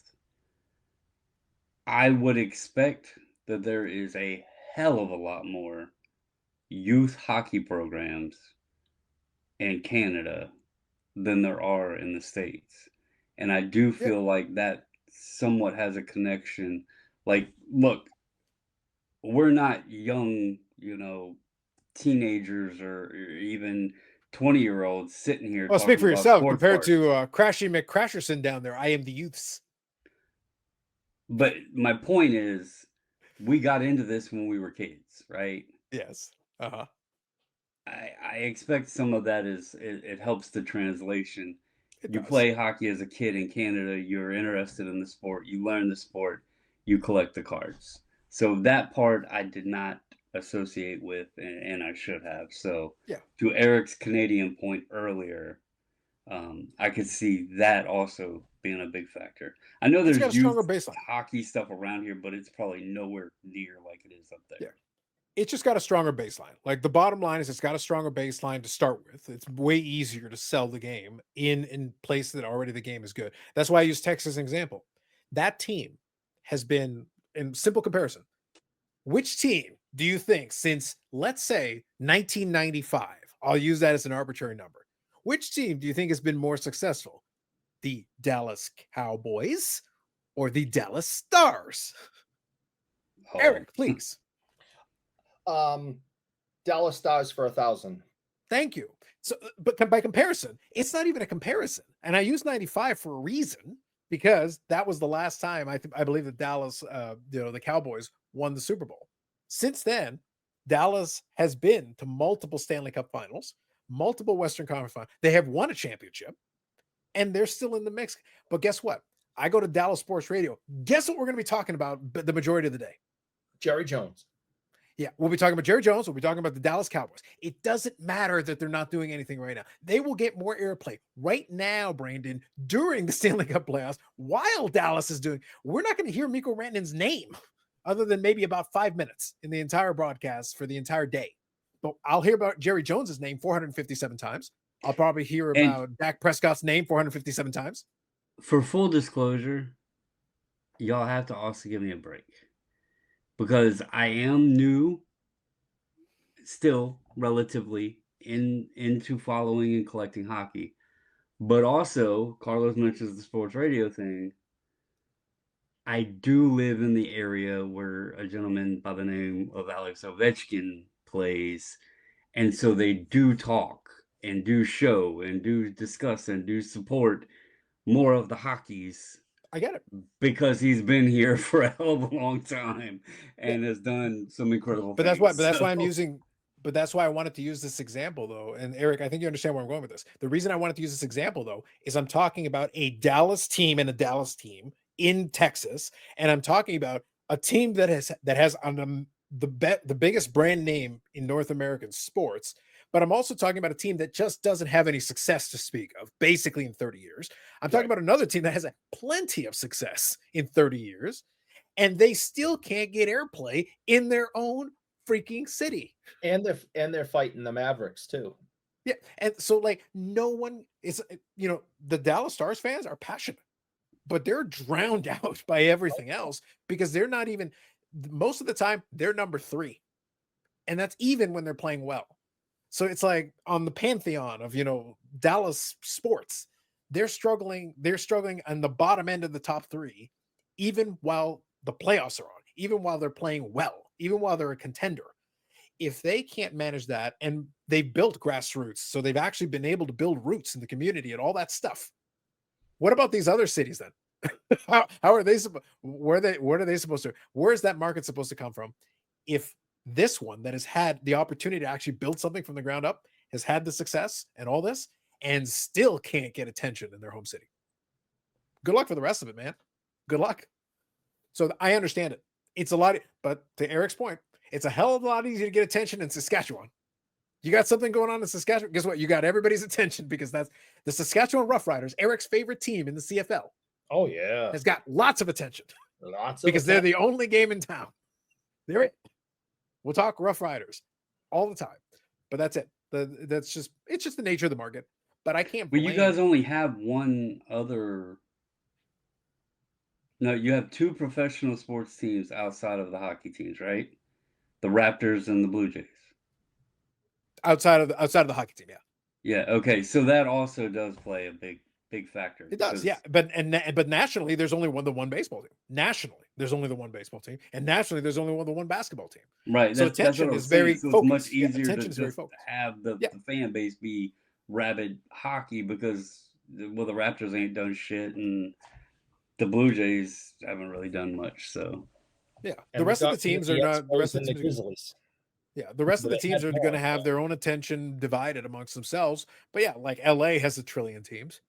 S2: I would expect that there is a hell of a lot more youth hockey programs in Canada than there are in the States. And I do feel like that somewhat has a connection. Like, look, we're not young, teenagers or even 20-year-olds sitting here.
S1: Well, speak for yourself. Compared
S2: to
S1: Crashy McCrasherson down there, I am the youths.
S2: But my point is, we got into this when we were kids, right?
S1: Yes. Uh-huh.
S2: I expect some of that it helps the translation. You
S1: does.
S2: play hockey as a kid in Canada, you're interested in the sport, you learn the sport, you collect the cards. So that part I did not associate with, and I should have. So to Eric's Canadian point earlier, I could see that also being a big factor. I know there's youth hockey stuff around here, but it's probably nowhere near like it is up there.
S1: Yeah. It's just got a stronger baseline. Like the bottom line is it's got a stronger baseline to start with. It's way easier to sell the game in place that already the game is good. That's why I use Texas as an example. That team has been, in simple comparison, which team do you think since, let's say, 1995, I'll use that as an arbitrary number, which team do you think has been more successful? The Dallas Cowboys or the Dallas Stars? Oh. Eric, please.
S3: Dallas Stars for 1,000.
S1: Thank you. So, but by comparison, it's not even a comparison. And I use 95 for a reason, because that was the last time I believe that Dallas, the Cowboys won the Super Bowl. Since then, Dallas has been to multiple Stanley Cup finals, multiple Western Conference finals. They have won a championship, and they're still in the mix. But guess what? I go to Dallas Sports Radio. Guess what we're going to be talking about the majority of the day?
S3: Jerry Jones.
S1: Yeah, we'll be talking about Jerry Jones. We'll be talking about the Dallas Cowboys. It doesn't matter that they're not doing anything right now. They will get more airplay right now, Brandon, during the Stanley Cup playoffs, while Dallas is doing. We're not going to hear Mikko Rantanen's name other than maybe about 5 minutes in the entire broadcast for the entire day. But I'll hear about Jerry Jones's name 457 times. I'll probably hear
S2: And-
S1: about Dak Prescott's name 457 times.
S2: For full disclosure, y'all have to also give me a break because I am new, still relatively into following and collecting hockey, but also Carlos mentions the sports radio thing. I do live in the area where a gentleman by the name of Alex Ovechkin plays, and so they do talk and do show and do discuss and do support more of the hockeys
S1: I get it.
S2: because he's been here for a hell of a long time and has done some incredible
S1: But
S2: things.
S1: that's why I'm using. But that's why I wanted to use this example, though. And Eric, I think you understand where I'm going with this. The reason I wanted to use this example, though, is I'm talking about a Dallas team and a Dallas team in Texas, and I'm talking about a team that has on the biggest brand name in North American sports. But I'm also talking about a team that just doesn't have any success to speak of, basically in 30 years. I'm talking about another team that has plenty of success in 30 years, and they still can't get airplay in their own freaking city.
S3: And they're fighting the Mavericks too.
S1: Yeah. And so like no one is, the Dallas Stars fans are passionate, but they're drowned out by everything else because they're not even, most of the time they're number 3. And that's even when they're playing well. So it's like on the pantheon of, Dallas sports, they're struggling on the bottom end of the top 3, even while the playoffs are on, even while they're playing well, even while they're a contender. If they can't manage that, and they've built grassroots, so they've actually been able to build roots in the community and all that stuff. What about these other cities then? how are they? Where are they supposed to? Where is that market supposed to come from? If this one that has had the opportunity to actually build something from the ground up has had the success and all this, and still can't get attention in their home city. Good luck for the rest of it, man. Good luck. So I understand it. It's a lot, but to Eric's point, it's a hell of a lot easier to get attention in Saskatchewan. You got something going on in Saskatchewan. Guess what? You got everybody's attention because that's the Saskatchewan Roughriders, Eric's favorite team in the CFL.
S3: Oh yeah,
S1: has got lots of attention.
S3: Because
S1: they're the only game in town. They're it. We'll talk Rough Riders all the time, but that's it. It's just the nature of the market. But I can't.
S2: But you guys only have one other. No, you have 2 professional sports teams outside of the hockey teams, right? The Raptors and the Blue Jays.
S1: Outside of the hockey team, yeah.
S2: Yeah. Okay. So that also does play a big factor.
S1: It does, yeah. But nationally, there's only the one baseball team. Nationally, there's only the one baseball team, and nationally, there's only the one basketball team.
S2: Right.
S1: So attention is very focused.
S2: It's much easier
S1: to
S2: just have the fan base be rabid hockey because the Raptors ain't done shit and the Blue Jays haven't really done much. So
S1: yeah, the rest of the teams are not. The rest of the
S3: Grizzlies.
S1: Yeah, the rest of the teams are going to have their own attention divided amongst themselves. But yeah, like LA has 1 trillion teams.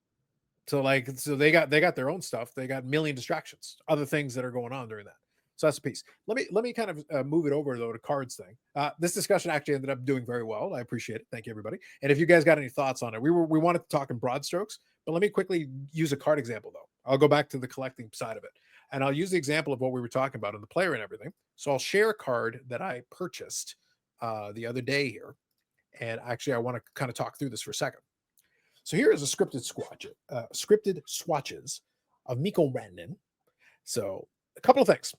S1: So they got their own stuff. They got a million distractions, other things that are going on during that. So that's a piece. Let me kind of move it over though to cards thing. This discussion actually ended up doing very well. I appreciate it. Thank you, everybody. And if you guys got any thoughts on it, we wanted to talk in broad strokes, but let me quickly use a card example though. I'll go back to the collecting side of it, and I'll use the example of what we were talking about in the player and everything. So I'll share a card that I purchased the other day here, and actually I want to kind of talk through this for a second. So here is a scripted swatches of Mikko Rantanen. So a couple of things.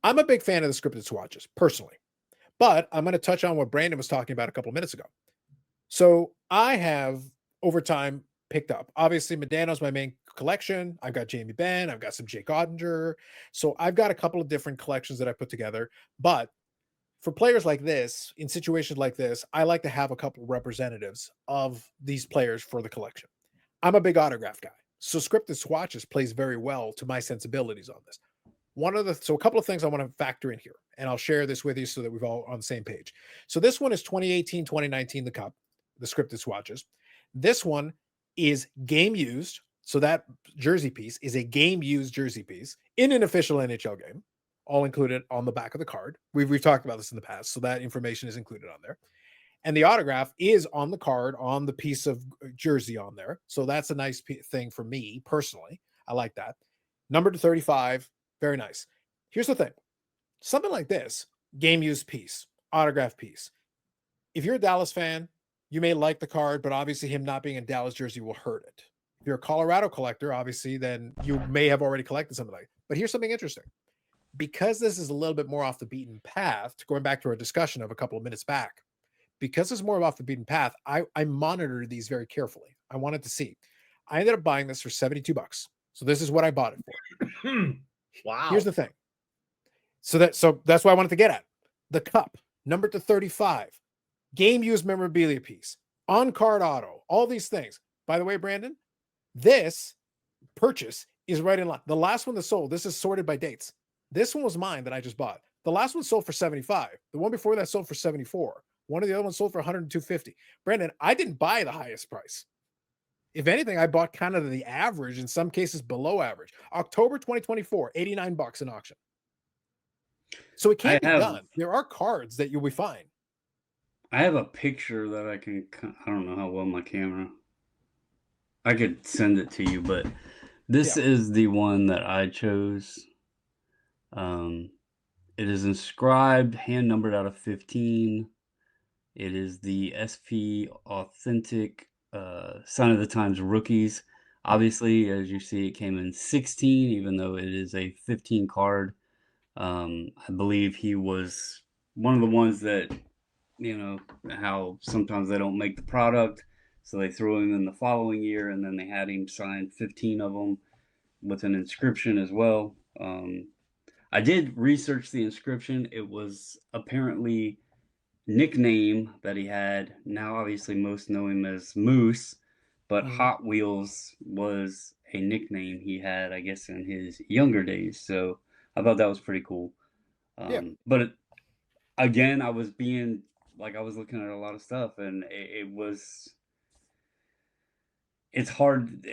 S1: I'm a big fan of the scripted swatches personally, but I'm going to touch on what Brandon was talking about a couple of minutes ago. So I have over time picked up, obviously Medano's my main collection. I've got Jamie Benn. I've got some Jake Ottinger. So I've got a couple of different collections that I put together, but for players like this, in situations like this, I like to have a couple of representatives of these players for the collection. I'm a big autograph guy. So scripted swatches plays very well to my sensibilities on this. So a couple of things I want to factor in here, and I'll share this with you so that we've all on the same page. So this one is 2018, 2019, the cup, the scripted swatches. This one is game used. So that jersey piece is a game used jersey piece in an official NHL game. all included on the back of the card. We've talked about this in the past, so that information is included on there. And the autograph is on the card, on the piece of jersey on there. So that's a nice thing for me personally. I like that. Number to 35, very nice. Here's the thing. Something like this, game used piece, autograph piece. If you're a Dallas fan, you may like the card, but obviously him not being in Dallas jersey will hurt it. If you're a Colorado collector, obviously, then you may have already collected something like that. But here's something interesting. Because this is a little bit more off the beaten path, going back to our discussion of a couple of minutes back, because it's more off the beaten path, I monitored these very carefully. I wanted to see. I ended up buying this for $72. So this is what I bought it for.
S3: Wow.
S1: Here's the thing. So that's why I wanted to get at the cup, number to 35, game used memorabilia piece, on card auto, all these things. By the way, Brandon, this purchase is right in line. The last one that sold, this is sorted by dates. This one was mine that I just bought. The last one sold for 75. The one before that sold for 74. One of the other ones sold for 102.50. Brandon, I didn't buy the highest price. If anything, I bought kind of the average, in some cases below average. October 2024, $89 in auction. So it can't be done. There are cards that you'll be fine.
S2: I have a picture that I don't know how well my camera. I could send it to you, but this is the one that I chose. It is inscribed, hand numbered out of 15. It is the SP Authentic Sign of the Times Rookies. Obviously, as you see, it came in 16, even though it is a 15 card. I believe he was one of the ones that, how sometimes they don't make the product, so they threw him in the following year, and then they had him sign 15 of them with an inscription as well. I did research the inscription. It was apparently nickname that he had. Now, obviously, most know him as Moose, but Hot Wheels was a nickname he had, I guess, in his younger days. So I thought that was pretty cool. But again, I was looking at a lot of stuff, and it's hard.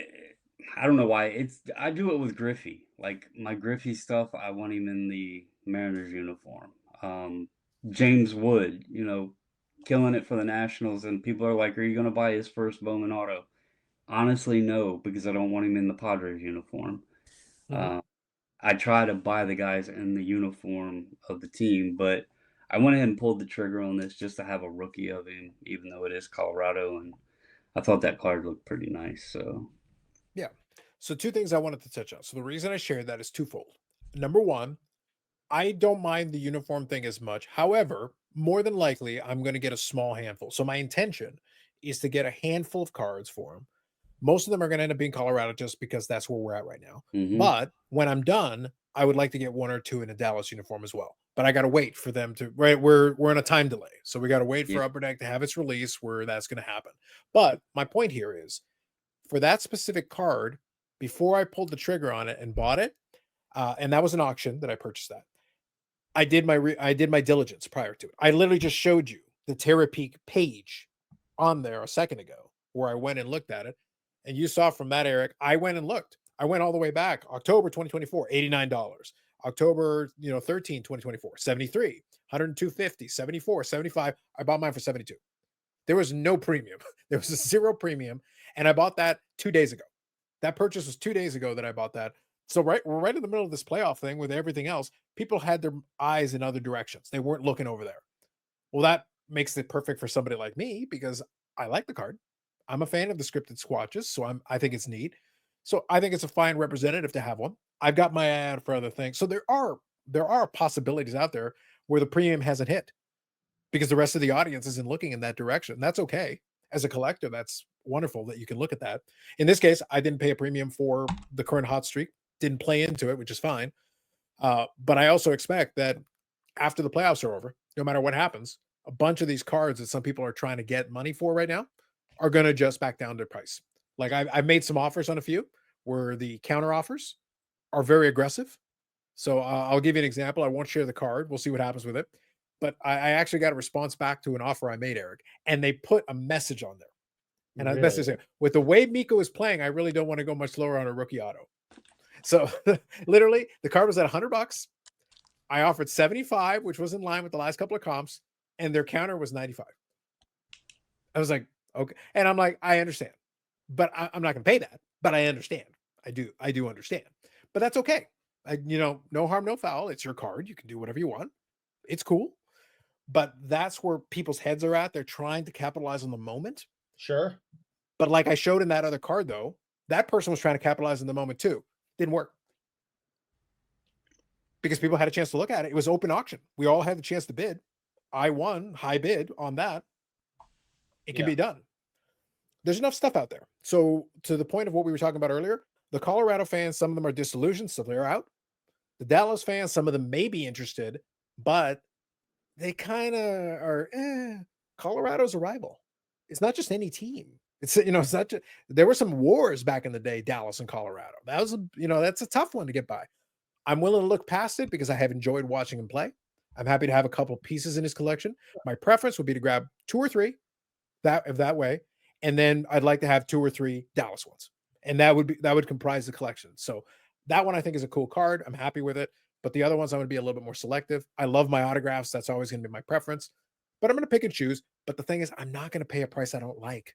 S2: I don't know why. I do it with Griffey. Like my Griffey stuff, I want him in the Mariners uniform. James Wood, killing it for the Nationals, and people are like, "Are you going to buy his first Bowman auto?" Honestly, no, because I don't want him in the Padres uniform. I try to buy the guys in the uniform of the team, but I went ahead and pulled the trigger on this just to have a rookie of him, even though it is Colorado, and I thought that card looked pretty nice. So,
S1: yeah. So two things I wanted to touch on. So the reason I shared that is twofold. Number one, I don't mind the uniform thing as much. However, more than likely, I'm going to get a small handful. So my intention is to get a handful of cards for him. Most of them are going to end up being Colorado just because that's where we're at right now. But when I'm done, I would like to get one or two in a Dallas uniform as well. But I got to wait for them to, right? We're in a time delay. So we got to wait for Upper Deck to have its release where that's going to happen. But my point here is for that specific card, before I pulled the trigger on it and bought it, and that was an auction that I purchased that. I did my diligence prior to it. I literally just showed you the Terra Peak page on there a second ago where I went and looked at it. And you saw from that, Eric, I went and looked. I went all the way back. October 2024, $89. October 13, 2024, 73, 102.50, 74, 75. I bought mine for 72. There was no premium. There was a zero premium. And I bought that 2 days ago. That purchase was 2 days ago that I bought that. So we're right in the middle of this playoff thing with everything else. People had their eyes in other directions. They weren't looking over there. Well, that makes it perfect for somebody like me because I like the card. I'm a fan of the scripted squatches, so I think it's neat. So I think it's a fine representative to have one. I've got my eye out for other things. So there are possibilities out there where the premium hasn't hit because the rest of the audience isn't looking in that direction. That's okay. As a collector, that's wonderful that you can look at that. In this case, I didn't pay a premium for the current hot streak, didn't play into it, which is fine. But I also expect that after the playoffs are over, no matter what happens, a bunch of these cards that some people are trying to get money for right now are going to adjust back down their price. Like I've made some offers on a few where the counter offers are very aggressive. So I'll give you an example. I won't share the card. We'll see what happens with it. But I actually got a response back to an offer I made, Eric, and they put a message on there. And I messaged him, with the way Mikko is playing, I really don't want to go much lower on a rookie auto. So literally the card was at $100. I offered 75, which was in line with the last couple of comps, and their counter was 95. I was like, okay. And I'm like, I understand, but I'm not going to pay that. But I understand. I do understand. But that's okay. No harm, no foul. It's your card. You can do whatever you want. It's cool. But that's where people's heads are at. They're trying to capitalize on the moment.
S3: Sure.
S1: But like I showed in that other card, though, that person was trying to capitalize on the moment too. Didn't work. Because people had a chance to look at it. It was open auction. We all had the chance to bid. I won high bid on that. It can be done. There's enough stuff out there. So to the point of what we were talking about earlier, the Colorado fans, some of them are disillusioned, so they're out. The Dallas fans, some of them may be interested, but they kind of are, Colorado's a rival. It's not just any team. It's not just, there were some wars back in the day, Dallas and Colorado. That was that's a tough one to get by. I'm willing to look past it because I have enjoyed watching him play. I'm happy to have a couple pieces in his collection. My preference would be to grab 2 or 3 that way, and then I'd like to have 2 or 3 Dallas ones, and that would comprise the collection. So that one I think is a cool card. I'm happy with it, but the other ones I'm going to be a little bit more selective. I love my autographs. That's always going to be my preference, but I'm going to pick and choose. But the thing is, I'm not going to pay a price I don't like.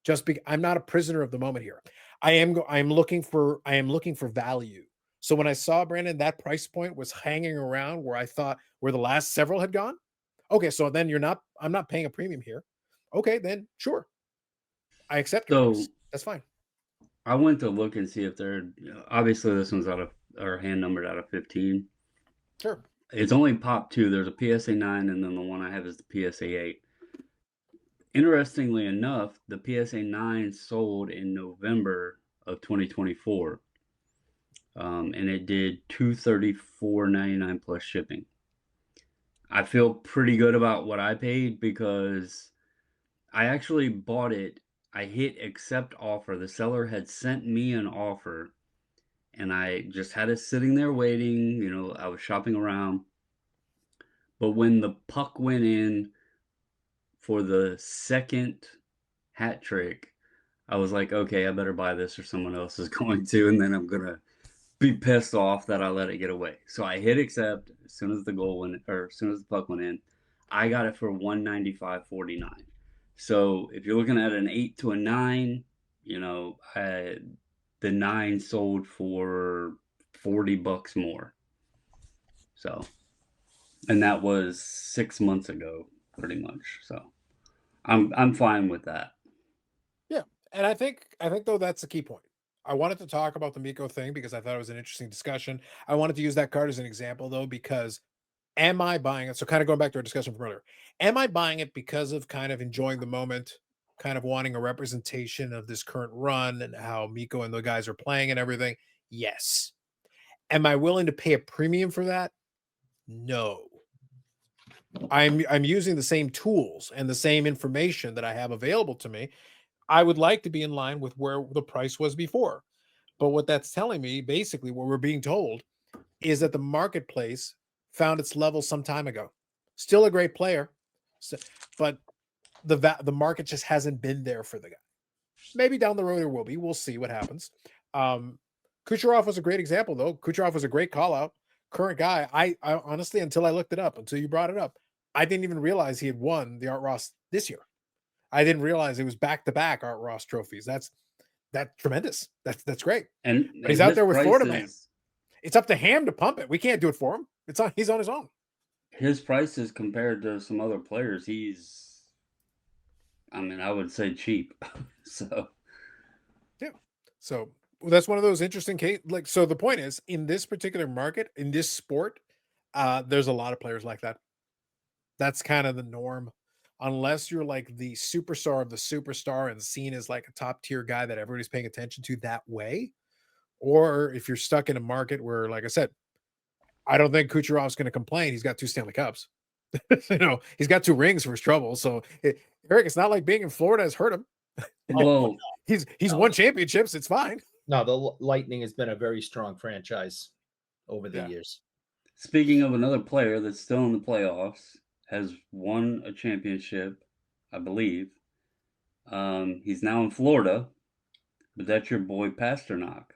S1: Just because I'm not a prisoner of the moment here. I am looking for value. So when I saw Brandon, that price point was hanging around where I thought where the last several had gone. Okay, so then I'm not paying a premium here. Okay, then sure. I accept your price. That's fine.
S2: I went to look and see if they're obviously this one's out of or hand numbered out of 15.
S1: Sure.
S2: It's only pop 2. There's a PSA 9, and then the one I have is the PSA 8. Interestingly enough, the PSA 9 sold in November of 2024. And it did $234.99 plus shipping. I feel pretty good about what I paid because I actually bought it. I hit accept offer. The seller had sent me an offer, and I just had it sitting there waiting. I was shopping around. But when the puck went in for the second hat trick, I was like, okay, I better buy this or someone else is going to, and then I'm going to be pissed off that I let it get away. So I hit accept as soon as the goal went, or as soon as the puck went in. I got it for $195.49. So if you're looking at an 8 to a 9, the 9 sold for $40 more. So, and that was 6 months ago, pretty much. So I'm fine with that.
S1: Yeah, and I think though that's the key point. I wanted to talk about the Mikko thing because I thought it was an interesting discussion. I wanted to use that card as an example though, because am I buying it? So kind of going back to our discussion from earlier, am I buying it because of kind of enjoying the moment, kind of wanting a representation of this current run and how Mikko and the guys are playing and everything? Yes. Am I willing to pay a premium for that? No. I'm using the same tools and the same information that I have available to me. I would like to be in line with where the price was before. But what that's telling me, basically, what we're being told is that the marketplace found its level some time ago. Still a great player, but the market just hasn't been there for the guy. Maybe down the road there will be. We'll see what happens. Kucherov was a great example, though. Kucherov was a great call out. Current guy. I honestly, until I looked it up, until you brought it up, I didn't even realize he had won the Art Ross this year. I didn't realize it was back-to-back Art Ross trophies. That's tremendous. That's great. But he's out there with Florida man. It's up to him to pump it. We can't do it for him. He's on his own.
S2: His prices compared to some other players, I would say cheap. So
S1: yeah. So that's one of those interesting cases. So the point is, in this particular market, in this sport, there's a lot of players like that. That's kind of the norm. Unless you're like the superstar of the superstar and seen as like a top tier guy that everybody's paying attention to that way. Or if you're stuck in a market where, like I said, I don't think Kucherov's going to complain. He's got 2 Stanley Cups. He's got 2 rings for his trouble. So, Eric, it's not like being in Florida has hurt him.
S2: Well,
S1: he's won championships. It's fine.
S3: No, the Lightning has been a very strong franchise over the years.
S2: Speaking of another player that's still in the playoffs, has won a championship, I believe. He's now in Florida, but that's your boy Pasternak.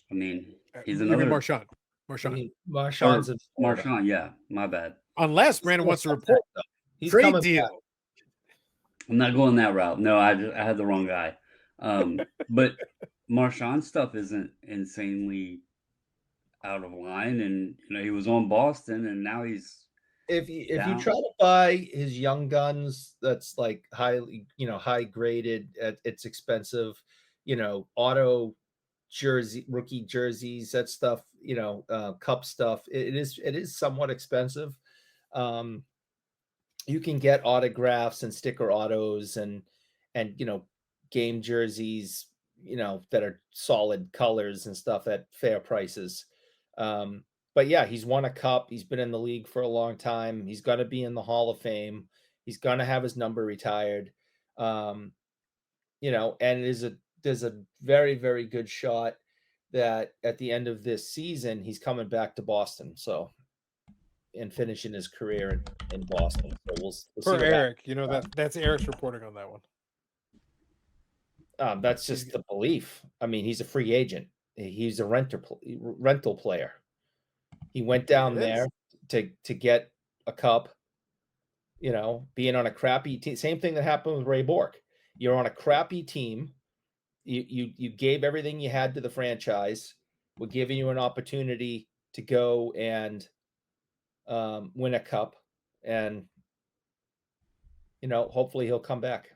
S2: I mean, he's another
S1: Marchand. Marshawn.
S3: Marshawn's in Florida.
S2: Marshawn, yeah, my bad.
S1: Unless
S3: He's
S1: Brandon
S3: gonna
S1: wants to
S3: come
S1: report
S3: back, though. He's
S1: trade
S3: coming
S1: deal.
S3: back.
S2: I'm not going that route. No, I had the wrong guy. But Marshawn's stuff isn't insanely out of line, and he was on Boston, and now he's
S3: If you
S2: down.
S3: try to buy his young guns, that's like highly, high graded. It's expensive. Auto jersey, rookie jerseys, that stuff. Cup stuff. It is somewhat expensive. You can get autographs and sticker autos and game jerseys, that are solid colors and stuff at fair prices. But yeah, he's won a cup. He's been in the league for a long time. He's going to be in the Hall of Fame. He's going to have his number retired. And there's a very, very good shot that at the end of this season, he's coming back to Boston. And finishing his career in Boston. So we'll see
S1: For
S3: what
S1: Eric,
S3: happens.
S1: that's Eric's reporting on that one.
S3: That's just the belief. I mean, he's a free agent. He's a rental player. He went down there to get a cup. Being on a crappy team. Same thing that happened with Ray Bork. You're on a crappy team. You gave everything you had to the franchise. We're giving you an opportunity to go and win a cup, and hopefully he'll come back.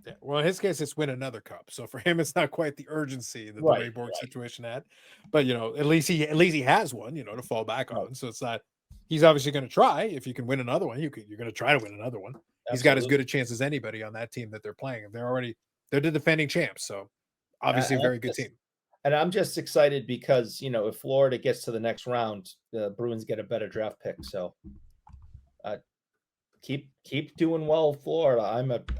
S1: Yeah. Well, in his case, it's win another cup. So for him, it's not quite the urgency that the Ray Borg situation had. But at least he has one, to fall back on. So it's not. He's obviously going to try. If you can win another one, you're going to try to win another one. Absolutely. He's got as good a chance as anybody on that team that they're playing. They're the defending champs. So obviously a very good team.
S3: And I'm just excited because if Florida gets to the next round, the Bruins get a better draft pick. So keep doing well, Florida.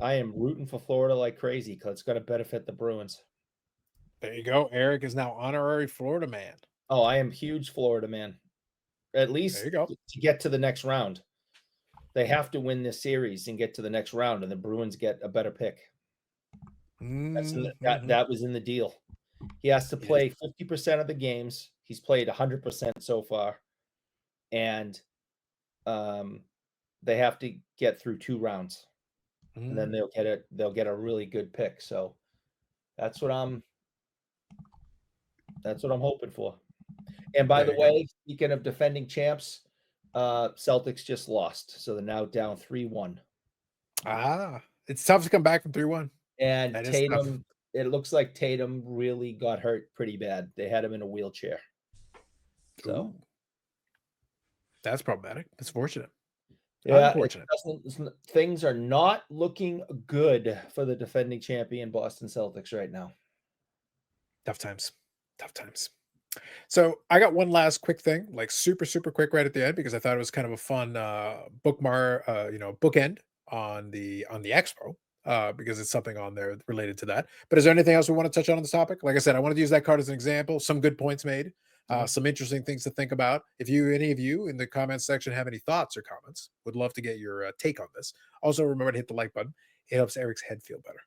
S3: I am rooting for Florida like crazy because it's going to benefit the Bruins.
S1: There you go. Eric is now honorary Florida man.
S3: Oh, I am huge Florida man. At least
S1: there you go.
S3: To get to the next round. They have to win this series and get to the next round, and the Bruins get a better pick. That was in the deal. He has to play 50% of the games. He's played 100% so far. And they have to get through 2 rounds. And then they'll get a really good pick. So that's what I'm hoping for. And by the way, speaking of defending champs, Celtics just lost. So they're now down 3-1.
S1: It's tough to come back from 3-1.
S3: And Tatum, it looks like Tatum really got hurt pretty bad. They had him in a wheelchair. So
S1: that's problematic. That's fortunate.
S3: Yeah, things are not looking good for the defending champion Boston Celtics right now.
S1: Tough times. So I got one last quick thing, like super, super quick right at the end, because I thought it was kind of a fun bookend on the Expo, because it's something on there related to that. But is there anything else we want to touch on this topic? Like I said, I wanted to use that card as an example. Some good points made, some interesting things to think about. If any of you in the comments section have any thoughts or comments, would love to get your take on this. Also, remember to hit the like button. It helps Eric's head feel better,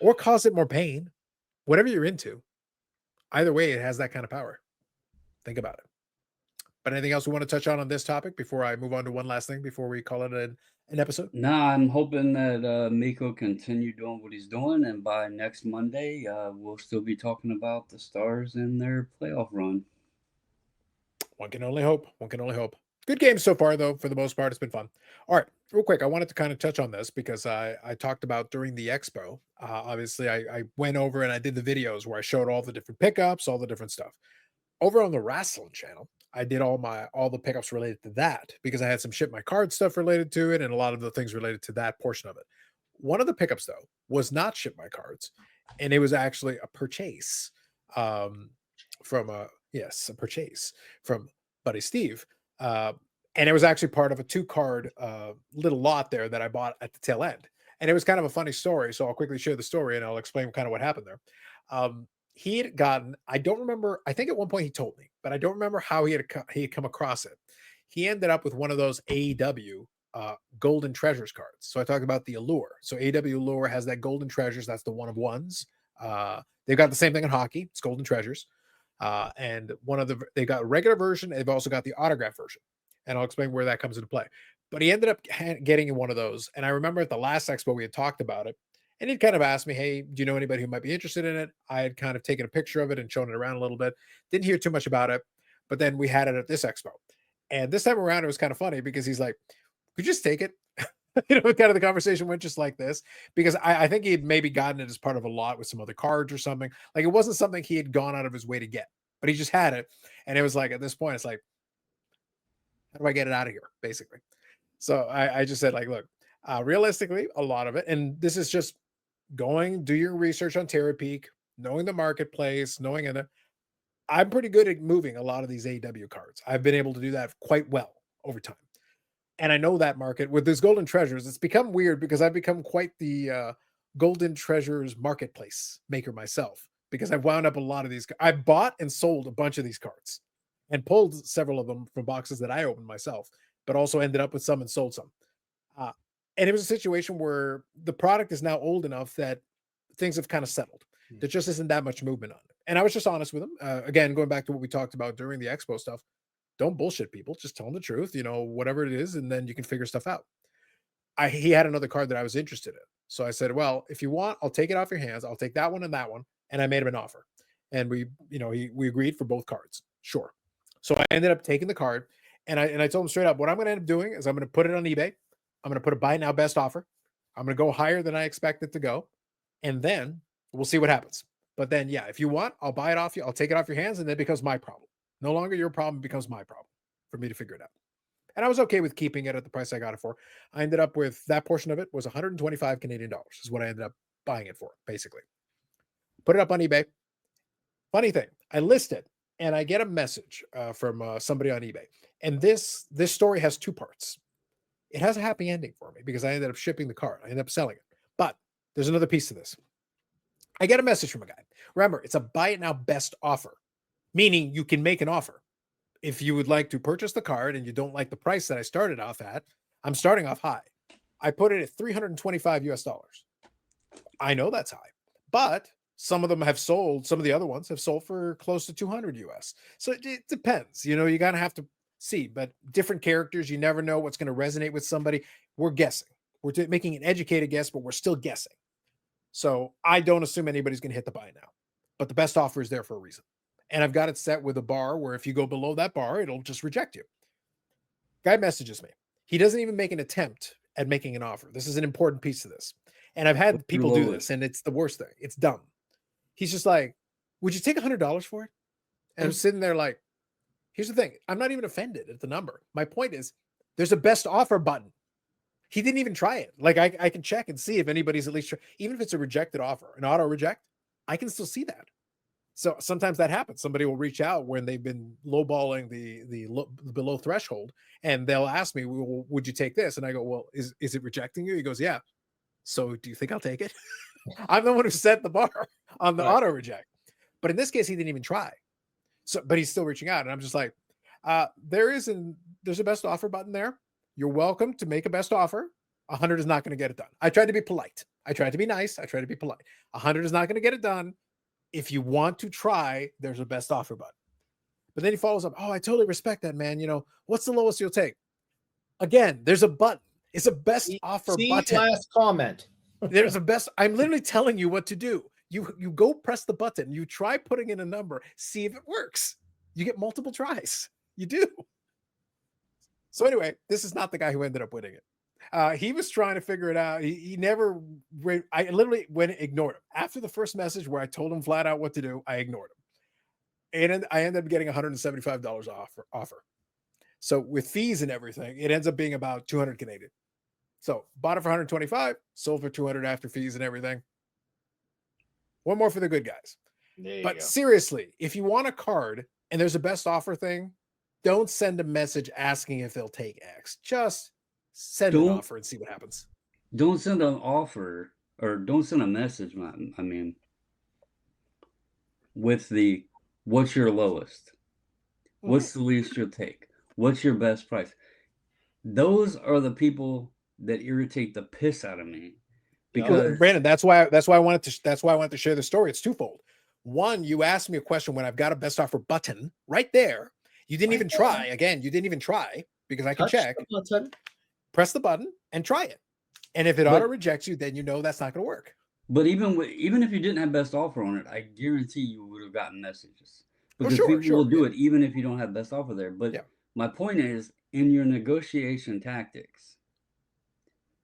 S1: or cause it more pain, whatever you're into. Either way, it has that kind of power. Think about it. But anything else we want to touch on this topic before I move on to one last thing before we call it an episode?
S2: No, I'm hoping that Mikko continue doing what he's doing, and by next Monday, we'll still be talking about the Stars and their playoff run.
S1: One can only hope. Good games so far, though. For the most part, it's been fun. All right, real quick, I wanted to kind of touch on this because I talked about during the Expo. Obviously, I went over and I did the videos where I showed all the different pickups, all the different stuff. Over on the wrestling channel, I did all the pickups related to that because I had some ship my card stuff related to it and a lot of the things related to that portion of it. One of the pickups, though, was not ship my cards, and it was actually a purchase from a purchase from Buddy Steve. And it was actually part of a 2-card little lot there that I bought at the tail end. And it was kind of a funny story. So I'll quickly share the story and I'll explain kind of what happened there. He had gotten, I don't remember, I think at one point he told me, but I don't remember how he had come across it. He ended up with one of those AEW Golden Treasures cards. So I talked about the Allure. So AEW Allure has that Golden Treasures. That's the one of ones. They've got the same thing in hockey. It's Golden Treasures. And they got a regular version. They've also got the autograph version, and I'll explain where that comes into play. But he ended up getting one of those. And I remember at the last expo we had talked about it, and he'd kind of asked me, "Hey, do you know anybody who might be interested in it?" I had kind of taken a picture of it and shown it around a little bit. Didn't hear too much about it, but then we had it at this expo, and this time around it was kind of funny because he's like, "Could you just take it?" Kind of the conversation went just like this because I think he had maybe gotten it as part of a lot with some other cards or something. Like it wasn't something he had gone out of his way to get, but he just had it, and it was like at this point, it's like, how do I get it out of here, basically? So I just said, like, look, realistically, a lot of it, and this is just do your research on Terrapeak, knowing the marketplace, knowing it. I'm pretty good at moving a lot of these AW cards. I've been able to do that quite well over time. And I know that market with these golden treasures. It's become weird because I've become quite the golden treasures marketplace maker myself because I've wound up a lot of these. I bought and sold a bunch of these cards and pulled several of them from boxes that I opened myself, but also ended up with some and sold some. Uh, and it was a situation where the product is now old enough that things have kind of settled. There just isn't that much movement on it. And I was just honest with him. Again, going back to what we talked about during the expo stuff, don't bullshit people. Just tell them the truth, whatever it is, and then you can figure stuff out. He had another card that I was interested in. So I said, well, if you want, I'll take it off your hands. I'll take that one and that one. And I made him an offer. And we agreed for both cards. Sure. So I ended up taking the card and I told him straight up, what I'm going to end up doing is I'm going to put it on eBay. I'm going to put a buy now best offer. I'm going to go higher than I expect it to go. And then we'll see what happens. But then, yeah, if you want, I'll buy it off you. I'll take it off your hands and then it becomes my problem. No longer your problem, it becomes my problem for me to figure it out. And I was okay with keeping it at the price I got it for. I ended up with that portion of it was 125 Canadian dollars is what I ended up buying it for, basically. Put it up on eBay. Funny thing, I list it and I get a message from somebody on eBay. And this story has two parts. It has a happy ending for me because I ended up shipping the card. I ended up selling it. But there's another piece to this. I get a message from a guy. Remember, it's a buy it now best offer, meaning you can make an offer. If you would like to purchase the card and you don't like the price that I started off at, I'm starting off high. I put it at 325 US dollars. I know that's high, but some of them have sold. Some of the other ones have sold for close to 200 US. So it depends. You got to have to see, but different characters, you never know what's going to resonate with somebody. We're guessing. We're making an educated guess, but we're still guessing. So I don't assume anybody's going to hit the buy now, but the best offer is there for a reason. And I've got it set with a bar where if you go below that bar, it'll just reject you. Guy messages me. He doesn't even make an attempt at making an offer. This is an important piece of this. And I've had people do this, and it's the worst thing. It's dumb. He's just like, would you take $100 for it? And I'm sitting there like, here's the thing. I'm not even offended at the number. My point is there's a best offer button. He didn't even try it. Like I can check and see if anybody's at least, even if it's a rejected offer, an auto reject, I can still see that. So sometimes that happens. Somebody will reach out when they've been lowballing the below threshold, and they'll ask me, well, would you take this? And I go, well, is it rejecting you? He goes, yeah. So do you think I'll take it? I'm the one who set the bar on the auto reject. But in this case, he didn't even try. So, but he's still reaching out. And I'm just like, there's a best offer button there. You're welcome to make a best offer. 100 is not going to get it done. I tried to be polite. I tried to be nice. I tried to be polite. 100 is not going to get it done. If you want to try, there's a best offer button. But then he follows up. Oh, I totally respect that, man. What's the lowest you'll take? Again, there's a button. It's a best offer button.
S3: Last comment.
S1: There's a best. I'm literally telling you what to do. You go press the button. You try putting in a number. See if it works. You get multiple tries. You do. So anyway, this is not the guy who ended up winning it. He was trying to figure it out. He never. I literally ignored him after the first message where I told him flat out what to do. I ignored him, and I ended up getting $175 offer. So with fees and everything, it ends up being about 200 Canadian. So bought it for 125, sold for 200 after fees and everything. One more for the good guys. But seriously, if you want a card and there's a best offer thing, don't send a message asking if they'll take X. Just send an offer and see what happens.
S2: Don't send an offer or don't send a message. I mean, with the what's your lowest? What's the least you'll take? What's your best price? Those are the people that irritate the piss out of me. Because
S1: Brandon, that's why I wanted to share the story. It's twofold. One, you asked me a question when I've got a best offer button right there. You didn't even try. Again, you didn't even try because I can
S3: Touch
S1: check.
S3: the button.
S1: Press the button and try it. And if it
S2: But-
S1: auto rejects you, then you know that's not going to work.
S2: But even if you didn't have best offer on it, I guarantee you would have gotten messages because
S1: sure,
S2: people will do
S1: yeah.
S2: it even if you don't have best offer there. But
S1: Yeah.
S2: my point is, in your negotiation tactics,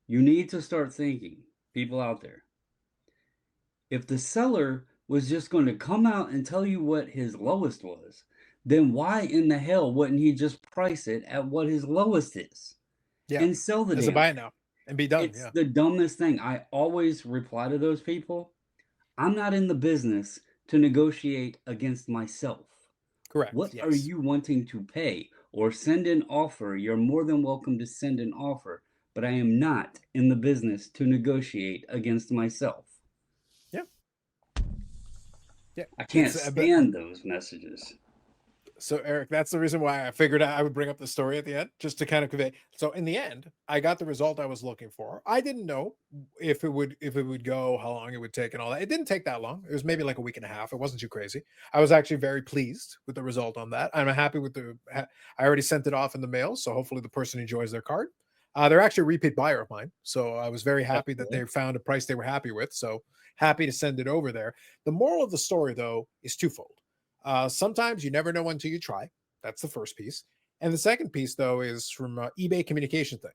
S2: you need to start thinking, people out there, if the seller was just going to come out and tell you what his lowest was, then why in the hell wouldn't he just price it at what his lowest is
S1: Yeah.
S2: and sell the
S1: Just
S2: damn
S1: buy it
S2: thing?
S1: now and be done.
S2: It's
S1: Yeah.
S2: the dumbest thing. I always reply to those people, I'm not in the business to negotiate against myself.
S1: Correct.
S2: What
S1: yes.
S2: are you wanting to pay or send an offer? You're more than welcome to send an offer, but I am not in the business to negotiate against myself.
S1: Yeah. Yeah.
S2: I can't
S1: It's,
S2: stand those messages.
S1: So Eric, that's the reason why I figured I would bring up the story at the end, just to kind of convey. So in the end, I got the result I was looking for. I didn't know if it would go, how long it would take, and all that. It didn't take that long. It was maybe like a week and a half. It wasn't too crazy. I was actually very pleased with the result on that. I'm happy with I already sent it off in the mail, so hopefully the person enjoys their card. They're actually a repeat buyer of mine, so I was very happy that they found a price they were happy with. So happy to send it over there. The moral of the story, though, is twofold. Sometimes you never know until you try. That's the first piece. And the second piece, though, is from eBay communication thing.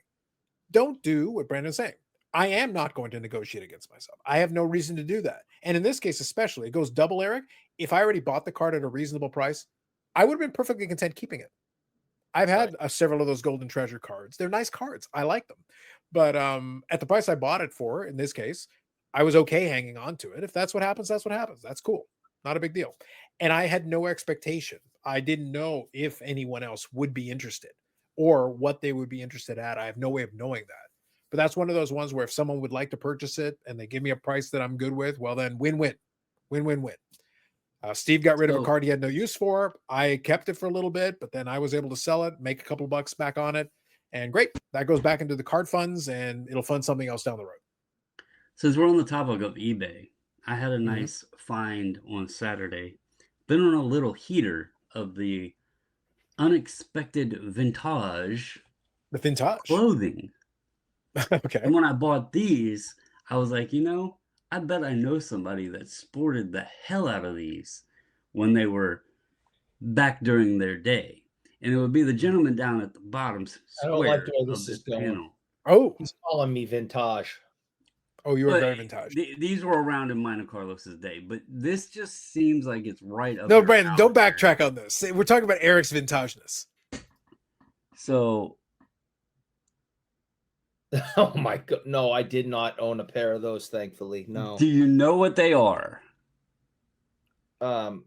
S1: Don't do what Brandon's saying. I am not going to negotiate against myself. I have no reason to do that. And in this case, especially, it goes double, Eric. If I already bought the card at a reasonable price, I would have been perfectly content keeping it. I've had several of those Golden Treasure cards. They're nice cards. I like them. But at the price I bought it for, in this case, I was okay hanging on to it. If that's what happens, that's what happens. That's cool. Not a big deal. And I had no expectation. I didn't know if anyone else would be interested or what they would be interested at. I have no way of knowing that. But that's one of those ones where if someone would like to purchase it and they give me a price that I'm good with, well, then win-win. Win-win-win. Steve got rid of a card he had no use for. I kept it for a little bit, but then I was able to sell it, make a couple bucks back on it. And great. That goes back into the card funds and it'll fund something else down the road.
S2: Since we're on the topic of eBay, I had a nice find on Saturday. Been on a little heater of the unexpected vintage.
S1: The vintage
S2: clothing.
S1: Okay.
S2: And when I bought these, I was like, I bet I know somebody that sported the hell out of these when they were back during their day. And it would be the gentleman down at the bottom
S3: I don't like
S2: square
S3: the way
S2: of
S3: this
S2: this
S3: is going.
S2: panel.
S1: Oh,
S3: He's calling me vintage.
S1: Oh, you were
S2: But
S1: very vintage.
S2: These were around in mine and Carlos's day, but this just seems like it's right up.
S1: No, Brandon, don't backtrack on this. We're talking about Eric's vintageness.
S2: So,
S3: oh my god, no, I did not own a pair of those, thankfully. No.
S2: do you know what they are?
S3: Are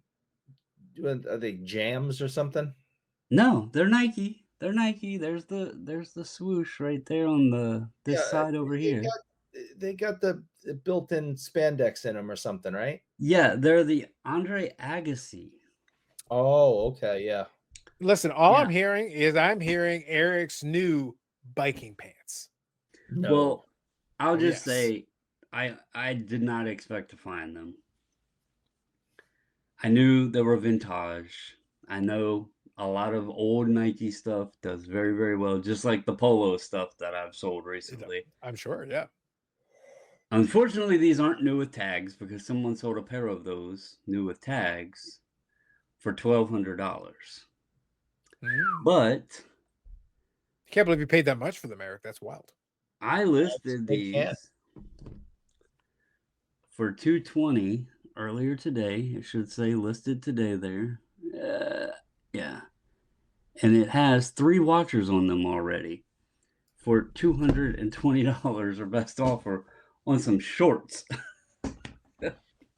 S3: they jams or something?
S2: No, they're Nike. They're Nike. There's the swoosh right there on this side over here.
S3: They got the built-in spandex in them or something, right?
S2: Yeah, they're the Andre Agassi.
S3: Oh, okay, yeah.
S1: Listen, all I'm hearing is Eric's new biking pants.
S3: No.
S2: Well, I'll just say I did not expect to find them. I knew they were vintage. I know a lot of old Nike stuff does very, very well, just like the polo stuff that I've sold recently.
S1: I'm sure, yeah.
S2: Unfortunately, these aren't new with tags because someone sold a pair of those new with tags for $1,200. But
S1: I can't believe you paid that much for them, Eric. That's wild.
S2: I listed these for $220 earlier today. It should say listed today there. Yeah. And it has 3 watchers on them already for $220 or best offer on some shorts.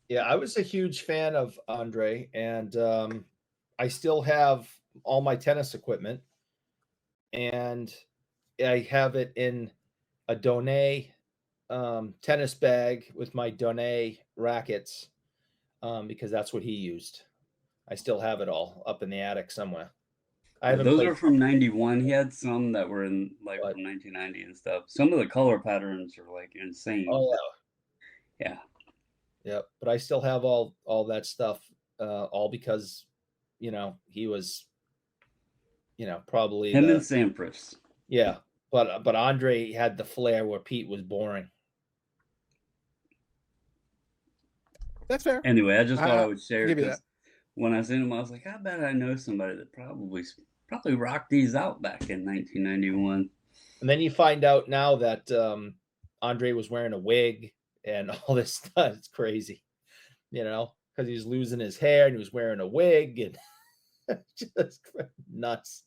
S3: Yeah, I was a huge fan of Andre, and I still have all my tennis equipment, and I have it in a Donné tennis bag with my Donné rackets because that's what he used. I still have it all up in the attic somewhere.
S2: Those are from 91. He had some that were in like from 1990 and stuff. Some of the color patterns are like insane.
S3: Oh
S2: yeah.
S3: Yep. But I still have all that stuff, all because, you know, he was, you know, probably
S2: Him and Sampras.
S3: yeah. But Andre had the flair where Pete was boring.
S1: That's fair.
S2: Anyway, I just thought I would
S1: I'll
S2: share
S1: give you
S2: because
S1: that.
S2: when I seen him, I was like, I bet I know somebody that probably rocked these out back in 1991.
S3: And then you find out now that Andre was wearing a wig and all this stuff. It's crazy, you know, because he's losing his hair and he was wearing a wig and just nuts.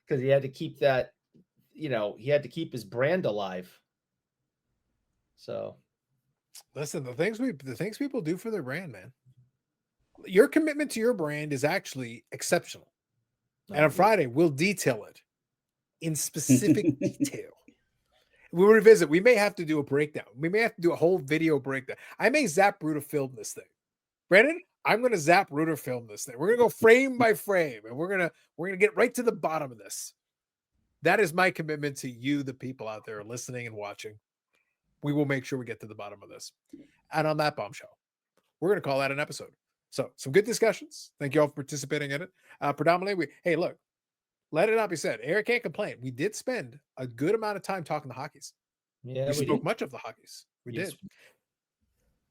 S3: Because he had to keep that, you know, he had to keep his brand alive. So
S1: Listen, the things people do for their brand, man. Your commitment to your brand is actually exceptional. And on Friday, we'll detail it in specific detail. We'll revisit. We may have to do a breakdown. We may have to do a whole video breakdown. I may Zap Ruder film this thing. Brandon, I'm going to Zap Ruder film this thing. We're going to go frame by frame, and we're gonna get right to the bottom of this. That is my commitment to you, the people out there listening and watching. We will make sure we get to the bottom of this. And on that bombshell, we're going to call that an episode. So some good discussions. Thank you all for participating in it. Predominantly, hey, look, let it not be said. Eric can't complain. We did spend a good amount of time talking the hockeys.
S3: yeah,
S1: We spoke
S3: did.
S1: much of the hockeys. We
S3: Yes.
S1: did.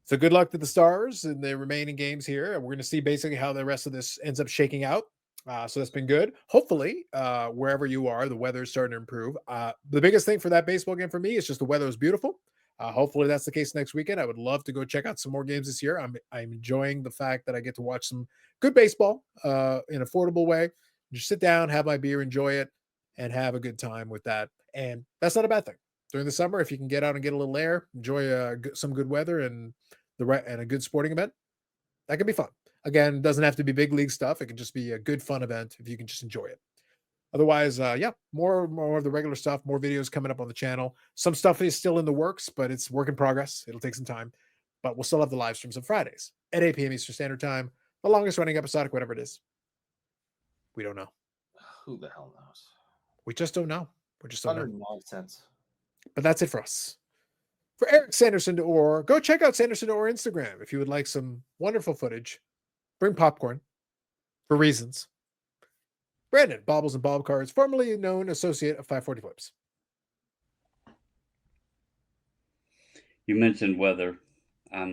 S1: So good luck to the Stars in the remaining games here. We're going to see basically how the rest of this ends up shaking out. So that's been good. Hopefully, wherever you are, the weather is starting to improve. The biggest thing for that baseball game for me is just the weather is beautiful. Hopefully that's the case next weekend. I would love to go check out some more games this year. I'm enjoying the fact that I get to watch some good baseball in an affordable way. Just sit down, have my beer, enjoy it, and have a good time with that. And that's not a bad thing. During the summer, if you can get out and get a little air, enjoy some good weather and a good sporting event, that can be fun. Again, it doesn't have to be big league stuff. It can just be a good fun event if you can just enjoy it. Otherwise, yeah, more of the regular stuff, more videos coming up on the channel. Some stuff is still in the works, but it's work in progress. It'll take some time, but we'll still have the live streams on Fridays at 8 p.m. Eastern Standard Time. The longest running episodic, whatever it is. We don't know.
S3: Who the hell knows?
S1: We just don't know. We just don't know.
S3: Nonsense.
S1: But that's it for us. For Eric Sanderson d'Or, go check out Sanderson d'Or Instagram if you would like some wonderful footage. Bring popcorn for reasons. Brandon, Baubles and Bob Cards, formerly known associate of 540 Flips.
S2: You mentioned weather. I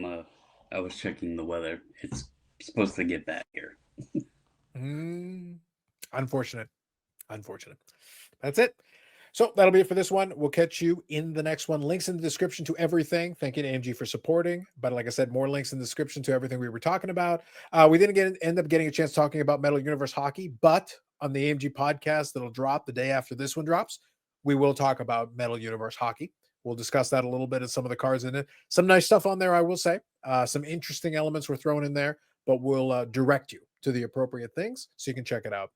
S2: was checking the weather. It's supposed to get bad here.
S1: Unfortunate. That's it. So that'll be it for this one. We'll catch you in the next one. Links in the description to everything. Thank you to AMG for supporting. But like I said, more links in the description to everything we were talking about. We didn't end up getting a chance talking about Metal Universe Hockey, but on the AMG podcast that'll drop the day after this one drops, we will talk about Metal Universe Hockey. We'll discuss that a little bit and some of the cards in it. Some nice stuff on there, I will say. Some interesting elements were thrown in there, but we'll direct you to the appropriate things so you can check it out.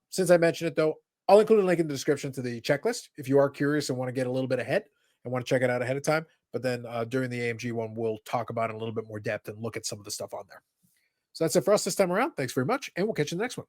S1: Since I mentioned it, though, I'll include a link in the description to the checklist if you are curious and want to get a little bit ahead and want to check it out ahead of time. But then during the AMG one, we'll talk about it in a little bit more depth and look at some of the stuff on there. So that's it for us this time around. Thanks very much, and we'll catch you in the next one.